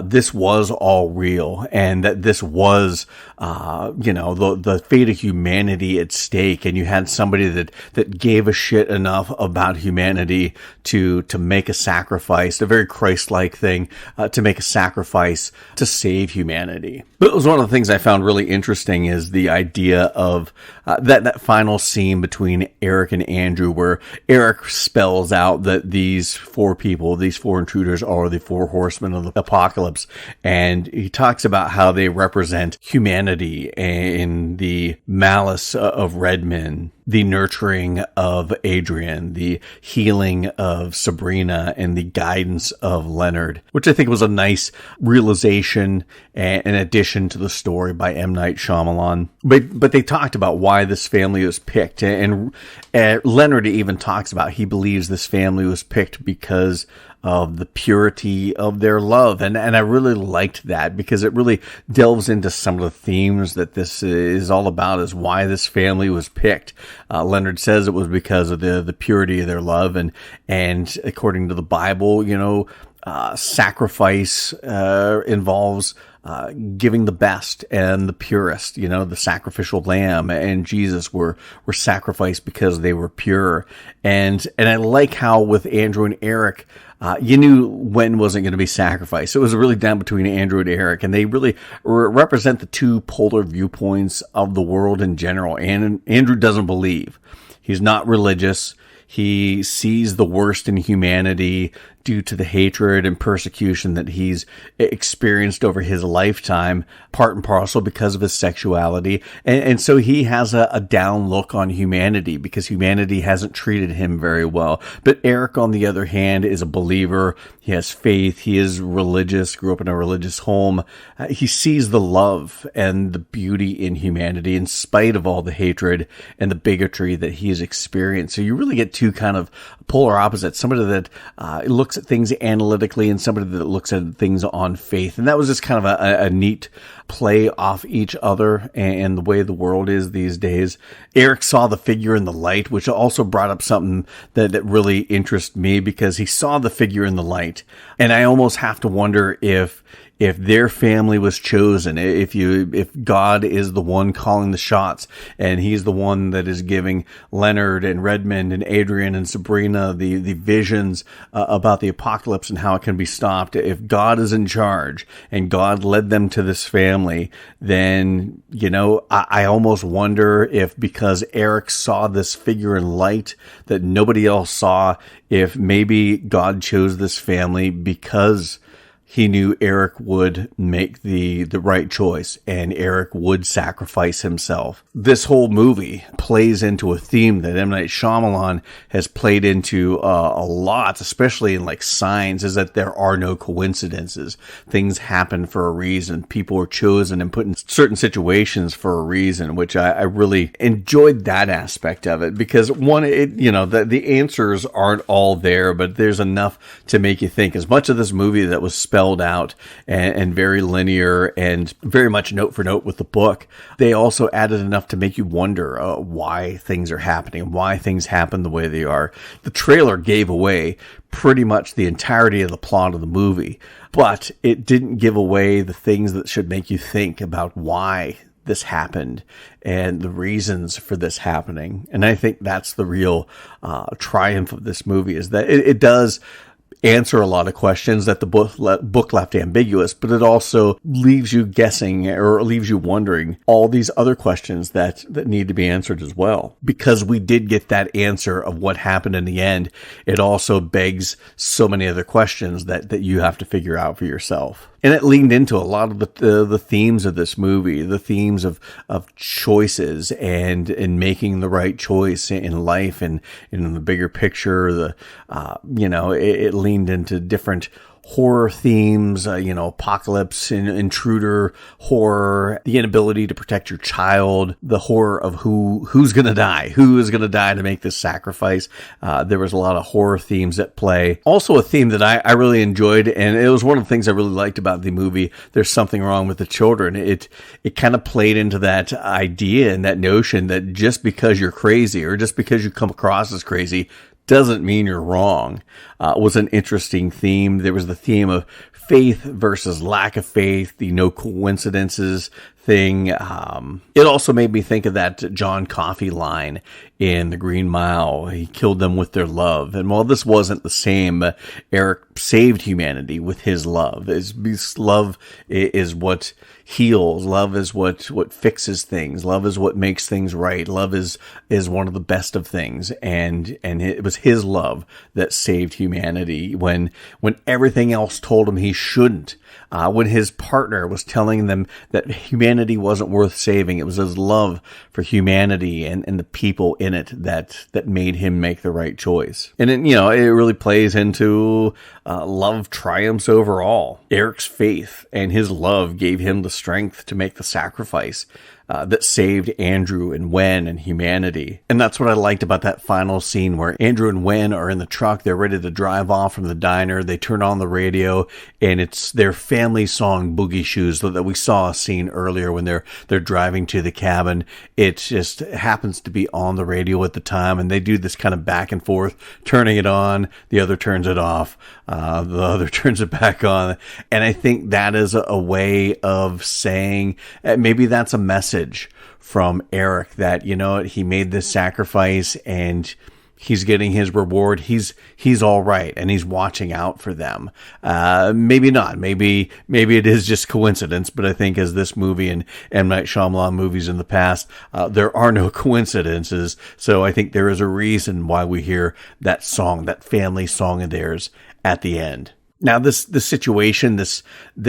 this was all real, and that this was, the fate of humanity at stake. And you had somebody that gave a shit enough about humanity to make a sacrifice, a very Christ-like thing, to make a sacrifice to save humanity. But it was one of the things I found really interesting is the idea of that final scene between Eric and Andrew, where Eric spells out that these four intruders are the four horsemen of the apocalypse. And he talks about how they represent humanity in the malice of Redmond, the nurturing of Adrian, the healing of Sabrina, and the guidance of Leonard, which I think was a nice realization and addition to the story by M. Night Shyamalan. But they talked about why this family was picked, and Leonard even talks about he believes this family was picked because of the purity of their love. And I really liked that, because it really delves into some of the themes that this is all about, is why this family was picked. Leonard says it was because of the purity of their love. And according to the Bible, sacrifice involves giving the best and the purest. The sacrificial lamb and Jesus were sacrificed because they were pure. And I like how with Andrew and Eric, you knew Wen wasn't going to be sacrificed. It was really down between Andrew and Eric, and they really represent the two polar viewpoints of the world in general. And Andrew doesn't believe. He's not religious. He sees the worst in humanity, due to the hatred and persecution that he's experienced over his lifetime, part and parcel because of his sexuality. And so he has a down look on humanity because humanity hasn't treated him very well. But Eric, on the other hand, is a believer. He has faith. He is religious, grew up in a religious home. He sees the love and the beauty in humanity in spite of all the hatred and the bigotry that he has experienced. So you really get two kind of polar opposites. Somebody that looks at things analytically and somebody that looks at things on faith. And that was just kind of a neat play off each other and the way the world is these days. Eric saw the figure in the light, which also brought up something that really interests me, because he saw the figure in the light. And I almost have to wonder if their family was chosen, if God is the one calling the shots and he's the one that is giving Leonard and Redmond and Adrian and Sabrina the visions about the apocalypse and how it can be stopped. If God is in charge and God led them to this family, then, I almost wonder if because Eric saw this figure in light that nobody else saw, if maybe God chose this family because he knew Eric would make the right choice and Eric would sacrifice himself. This whole movie plays into a theme that M. Night Shyamalan has played into a lot, especially in like Signs, is that there are no coincidences. Things happen for a reason. People are chosen and put in certain situations for a reason, which I really enjoyed that aspect of it, because one, the answers aren't all there, but there's enough to make you think. As much of this movie that was spelled out and very linear and very much note for note with the book, they also added enough to make you wonder why things are happening, why things happen the way they are. The trailer gave away pretty much the entirety of the plot of the movie, but it didn't give away the things that should make you think about why this happened and the reasons for this happening. And I think that's the real triumph of this movie, is that it does answer a lot of questions that the book left ambiguous, but it also leaves you guessing or leaves you wondering all these other questions that need to be answered as well. Because we did get that answer of what happened in the end, it also begs so many other questions that you have to figure out for yourself. And it leaned into a lot of the themes of this movie, the themes of choices and making the right choice in life and in the bigger picture. It leaned into different horror themes, apocalypse and intruder horror, the inability to protect your child, the horror of who's going to die, who is going to die to make this sacrifice. There was a lot of horror themes at play. Also a theme that I really enjoyed, and it was one of the things I really liked about the movie, There's Something Wrong with the Children. It kind of played into that idea and that notion that just because you're crazy or just because you come across as crazy doesn't mean you're wrong. Was an interesting theme. There was the theme of faith versus lack of faith, the no coincidences thing. It also made me think of that John Coffey line in The Green Mile. He killed them with their love. And while this wasn't the same, Eric saved humanity with his love. His love is what heals. Love is what fixes things. Love is what makes things right. Love is one of the best of things. And it was his love that saved humanity when everything else told him he shouldn't. When his partner was telling them that humanity wasn't worth saving, it was his love for humanity and the people in it that made him make the right choice. And it really plays into love triumphs over all. Eric's faith and his love gave him the strength to make the sacrifice that saved Andrew and Wen and humanity. And that's what I liked about that final scene where Andrew and Wen are in the truck. They're ready to drive off from the diner. They turn on the radio and it's their family song, Boogie Shoes, that we saw a scene earlier when they're driving to the cabin. It just happens to be on the radio at the time, and they do this kind of back and forth, turning it on, the other turns it off, the other turns it back on. And I think that is a way of saying, maybe that's a message from Eric that, he made this sacrifice and he's getting his reward. He's all right, and he's watching out for them. Maybe not. Maybe it is just coincidence. But I think as this movie and M. Night Shyamalan movies in the past, there are no coincidences. So I think there is a reason why we hear that song, that family song of theirs, at the end. Now, this situation, this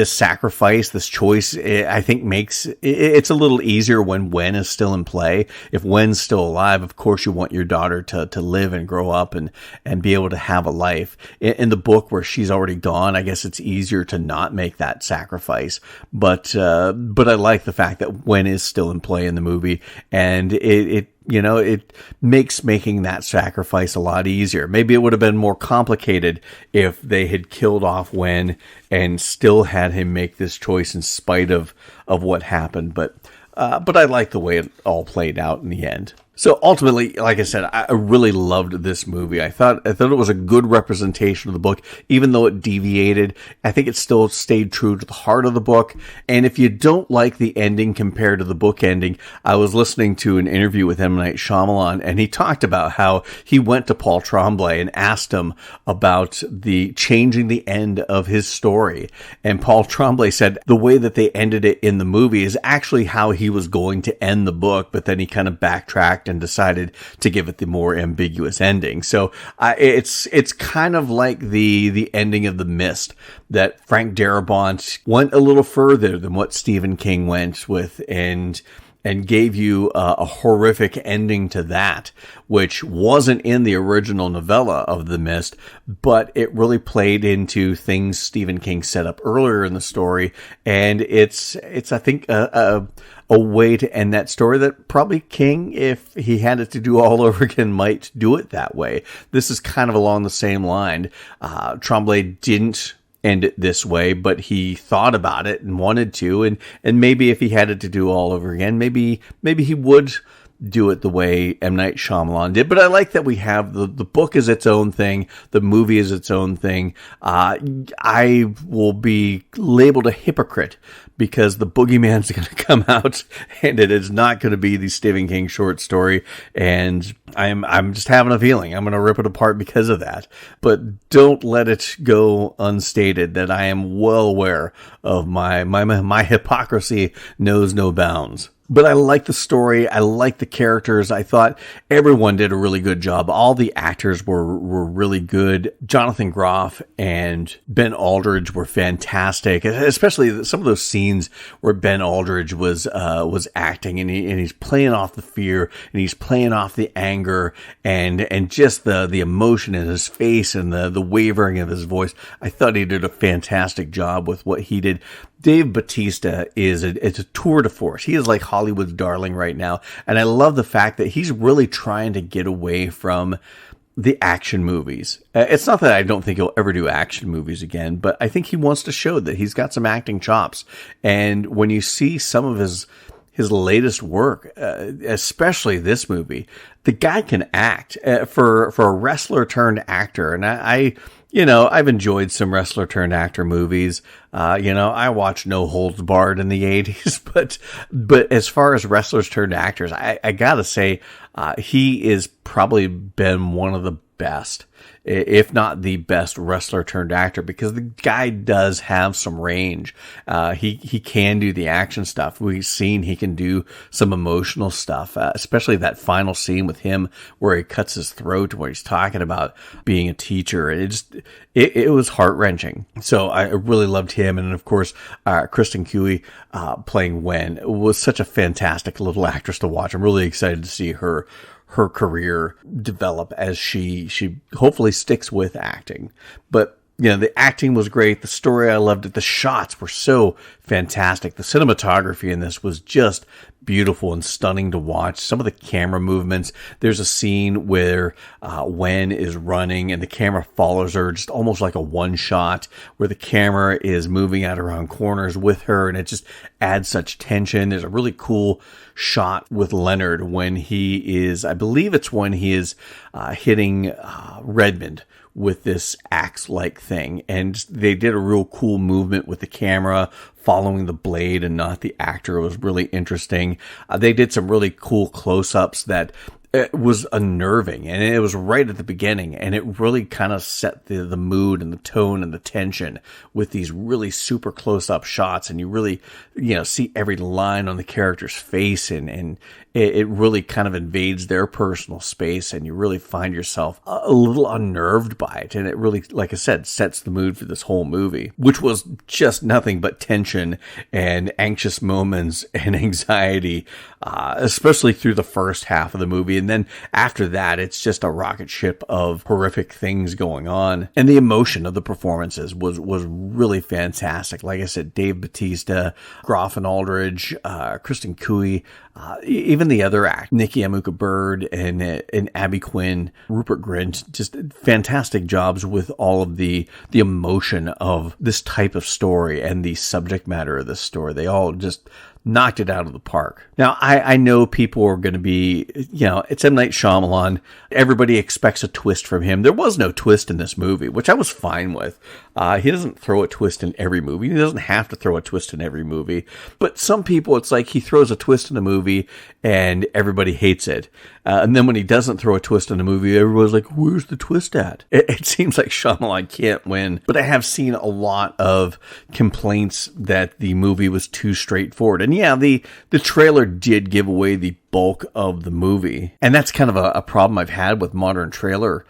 sacrifice, this choice, I think makes it's a little easier when Wen is still in play. If Wen's still alive, of course, you want your daughter to live and grow up and be able to have a life. In the book where she's already gone, I guess it's easier to not make that sacrifice. But I like the fact that Wen is still in play in the movie, and it makes making that sacrifice a lot easier. Maybe it would have been more complicated if they had killed off Wen and still had him make this choice in spite of what happened. But I like the way it all played out in the end. So ultimately, like I said, I really loved this movie. I thought it was a good representation of the book, even though it deviated. I think it still stayed true to the heart of the book. And if you don't like the ending compared to the book ending, I was listening to an interview with M. Night Shyamalan, and he talked about how he went to Paul Tremblay and asked him about the changing the end of his story. And Paul Tremblay said the way that they ended it in the movie is actually how he was going to end the book, but then he kind of backtracked and decided to give it the more ambiguous ending. So it's kind of like the ending of The Mist, that Frank Darabont went a little further than what Stephen King went with and gave you a horrific ending to that, which wasn't in the original novella of The Mist, but it really played into things Stephen King set up earlier in the story. And it's I think, a way to end that story that probably King, if he had it to do all over again, might do it that way. This is kind of along the same line. Tremblay didn't end it this way, but he thought about it and wanted to, and maybe if he had it to do all over again, maybe he would do it the way M. Night Shyamalan did. But I like that we have the book is its own thing, the movie is its own thing. I will be labeled a hypocrite because the Boogeyman's going to come out and it is not going to be the Stephen King short story, and I'm just having a feeling I'm going to rip it apart because of that. But don't let it go unstated that I am well aware of my hypocrisy knows no bounds. But I like the story. I like the characters. I thought everyone did a really good job. All the actors were really good. Jonathan Groff and Ben Aldridge were fantastic, especially some of those scenes where Ben Aldridge was acting, and he's playing off the fear and he's playing off the anger and just the emotion in his face and the wavering of his voice. I thought he did a fantastic job with what he did. Dave Bautista is a tour de force. He is like Hollywood's darling right now. And I love the fact that he's really trying to get away from the action movies. It's not that I don't think he'll ever do action movies again, but I think he wants to show that he's got some acting chops. And when you see some of his latest work, especially this movie, the guy can act for a wrestler turned actor. And I've enjoyed some wrestler turned actor movies. I watched No Holds Barred in the 80s, but as far as wrestlers turned actors, I gotta say, he is probably been one of the best, if not the best wrestler turned actor, because the guy does have some range. He can do the action stuff. We've seen he can do some emotional stuff, especially that final scene with him where he cuts his throat, where he's talking about being a teacher. It was heart wrenching. So I really loved him. And of course, Kristen Cui, playing Wen was such a fantastic little actress to watch. I'm really excited to see her career develop as she hopefully sticks with acting. But the acting was great. The story, I loved it. The shots were so fantastic. The cinematography in this was just beautiful and stunning to watch. Some of the camera movements. There's a scene where Wen is running and the camera follows her, just almost like a one shot, where the camera is moving out around corners with her, and it just adds such tension. There's a really cool shot with Leonard when he is, I believe it's when he is hitting Redmond with this axe-like thing. And they did a real cool movement with the camera following the blade and not the actor. It was really interesting. They did some really cool close-ups that it was unnerving, and it was right at the beginning, and it really kind of set the mood and the tone and the tension with these really super close-up shots, and you really, see every line on the character's face, and it really kind of invades their personal space, and you really find yourself a little unnerved by it, and it really, like I said, sets the mood for this whole movie, which was just nothing but tension and anxious moments and anxiety, especially through the first half of the movie. And then after that, it's just a rocket ship of horrific things going on. And the emotion of the performances was really fantastic. Like I said, Dave Bautista, Groffin Aldridge, Kristen Cooey, even the other act, Nikki Amuka Bird and Abby Quinn, Rupert Grint, just fantastic jobs with all of the emotion of this type of story and the subject matter of this story. They all just knocked it out of the park. Now, I know people are going to be, it's M. Night Shyamalan. Everybody expects a twist from him. There was no twist in this movie, which I was fine with. He doesn't throw a twist in every movie. He doesn't have to throw a twist in every movie. But some people, it's like he throws a twist in a movie and everybody hates it. And then when he doesn't throw a twist in a movie, everyone's like, where's the twist at? It seems like Shyamalan can't win. But I have seen a lot of complaints that the movie was too straightforward. And yeah, the trailer did give away the bulk of the movie. And that's kind of a problem I've had with modern trailer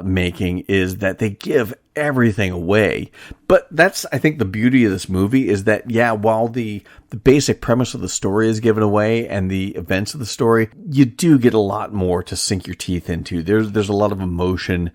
making, is that they give everything away. But that's, I think, the beauty of this movie is that, yeah, while the basic premise of the story is given away and the events of the story, you do get a lot more to sink your teeth into. There's a lot of emotion.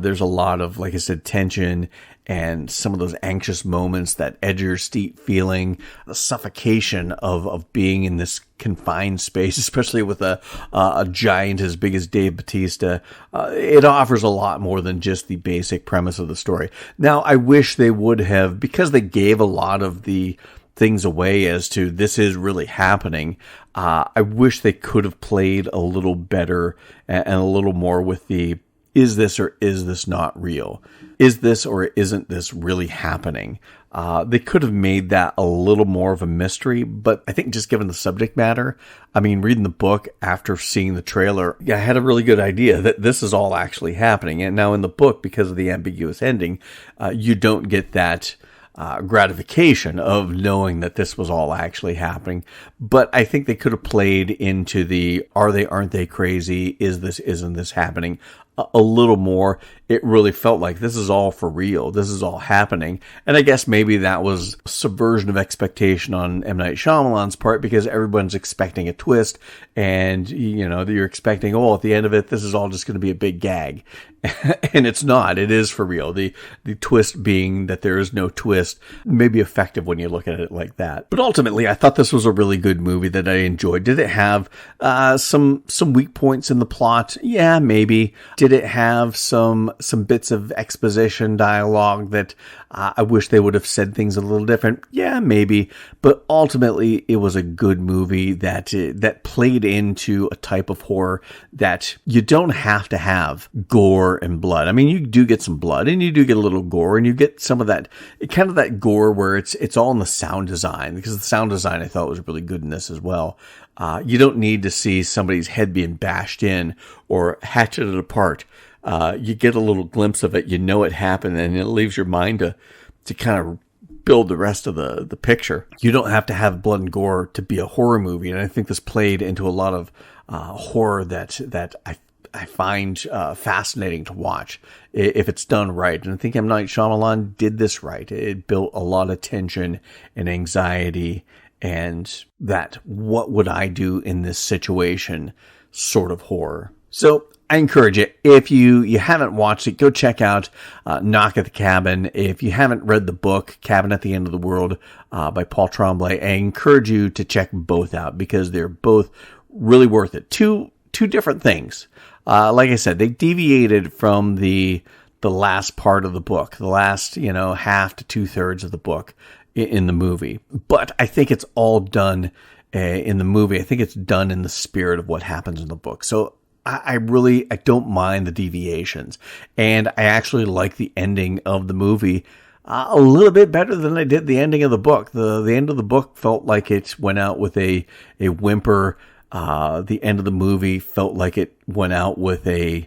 There's a lot of, like I said, tension and some of those anxious moments, that edge of your seat feeling, the suffocation of being in this confined space, especially with a giant as big as Dave Bautista. It offers a lot more than just the basic premise of the story. Now, I wish they would have, because they gave a lot of the things away as to this is really happening, I wish they could have played a little better and a little more with the, is this or is this not real? Is this or isn't this really happening? They could have made that a little more of a mystery, but I think just given the subject matter, I mean, reading the book after seeing the trailer, I had a really good idea that this is all actually happening. And now in the book, because of the ambiguous ending, you don't get that gratification of knowing that this was all actually happening. But I think they could have played into the, are they, aren't they crazy? Is this, isn't this happening? A little more. It really felt like this is all for real. This is all happening. And I guess maybe that was subversion of expectation on M. Night Shyamalan's part, because everyone's expecting a twist, and you're expecting, at the end of it, this is all just going to be a big gag. And it's not. It is for real. The twist being that there is no twist may be effective when you look at it like that. But ultimately, I thought this was a really good movie that I enjoyed. Did it have some weak points in the plot? Yeah, maybe. Did it have some bits of exposition dialogue that I wish they would have said things a little different? Yeah, maybe. But ultimately, it was a good movie that played into a type of horror that you don't have to have gore and blood. I mean, you do get some blood and you do get a little gore, and you get some of that, kind of that gore where it's all in the sound design, because the sound design I thought was really good in this as well. You don't need to see somebody's head being bashed in or hatcheted apart. You get a little glimpse of it, it happened, and it leaves your mind to kind of build the rest of the picture. You don't have to have blood and gore to be a horror movie, and I think this played into a lot of horror that I find fascinating to watch if it's done right. And I think M. Night Shyamalan did this right. It built a lot of tension and anxiety, and that what would I do in this situation sort of horror. So I encourage you, if you haven't watched it, go check out Knock at the Cabin. If you haven't read the book, Cabin at the End of the World by Paul Tremblay, I encourage you to check both out, because they're both really worth it. Two different things. Like I said, they deviated from the last part of the book, the last, half to 2/3 of the book in the movie. But I think it's all done in the movie. I think it's done in the spirit of what happens in the book. So I don't mind the deviations. And I actually like the ending of the movie a little bit better than I did the ending of the book. The end of the book felt like it went out with a whimper. The end of the movie felt like it went out with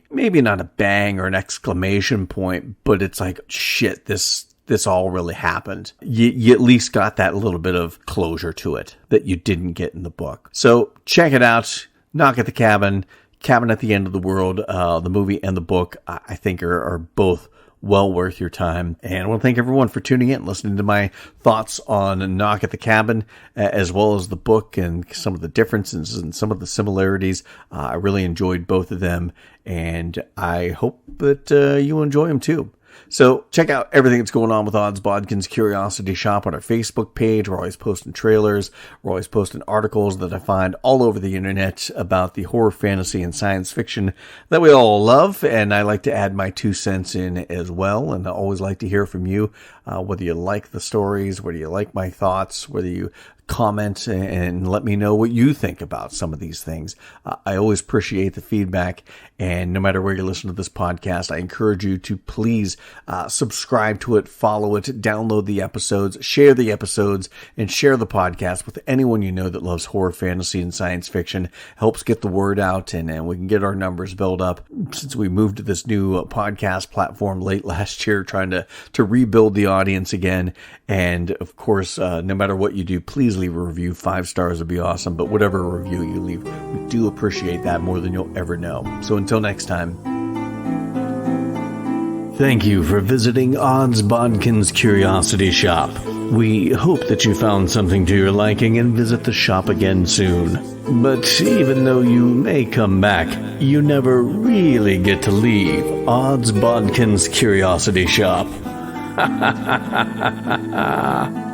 maybe not a bang or an exclamation point, but it's like, shit, this all really happened. You at least got that little bit of closure to it that you didn't get in the book. So check it out. Knock at the Cabin, Cabin at the End of the World. The movie and the book, I think, are both well worth your time. And I want to thank everyone for tuning in, listening to my thoughts on Knock at the Cabin, as well as the book and some of the differences and some of the similarities. I really enjoyed both of them, and I hope that you enjoy them too. So check out everything that's going on with Odds Bodkins Curiosity Shop on our Facebook page. We're always posting trailers. We're always posting articles that I find all over the internet about the horror, fantasy, and science fiction that we all love. And I like to add my 2 cents in as well. And I always like to hear from you, whether you like the stories, whether you like my thoughts, whether you comment and let me know what you think about some of these things. I always appreciate the feedback, and no matter where you listen to this podcast, I encourage you to please subscribe to it, follow it, download the episodes, share the episodes, and share the podcast with anyone you know that loves horror, fantasy, and science fiction. Helps get the word out, and we can get our numbers built up. Since we moved to this new podcast platform late last year, trying to rebuild the audience again. And of course, no matter what you do, please leave a review. 5 stars would be awesome, but whatever review you leave, we do appreciate that more than you'll ever know. So until next time. Thank you for visiting Odds Bodkins Curiosity Shop. We hope that you found something to your liking and visit the shop again soon. But even though you may come back, you never really get to leave Odds Bodkins Curiosity Shop. Ha ha ha ha ha ha.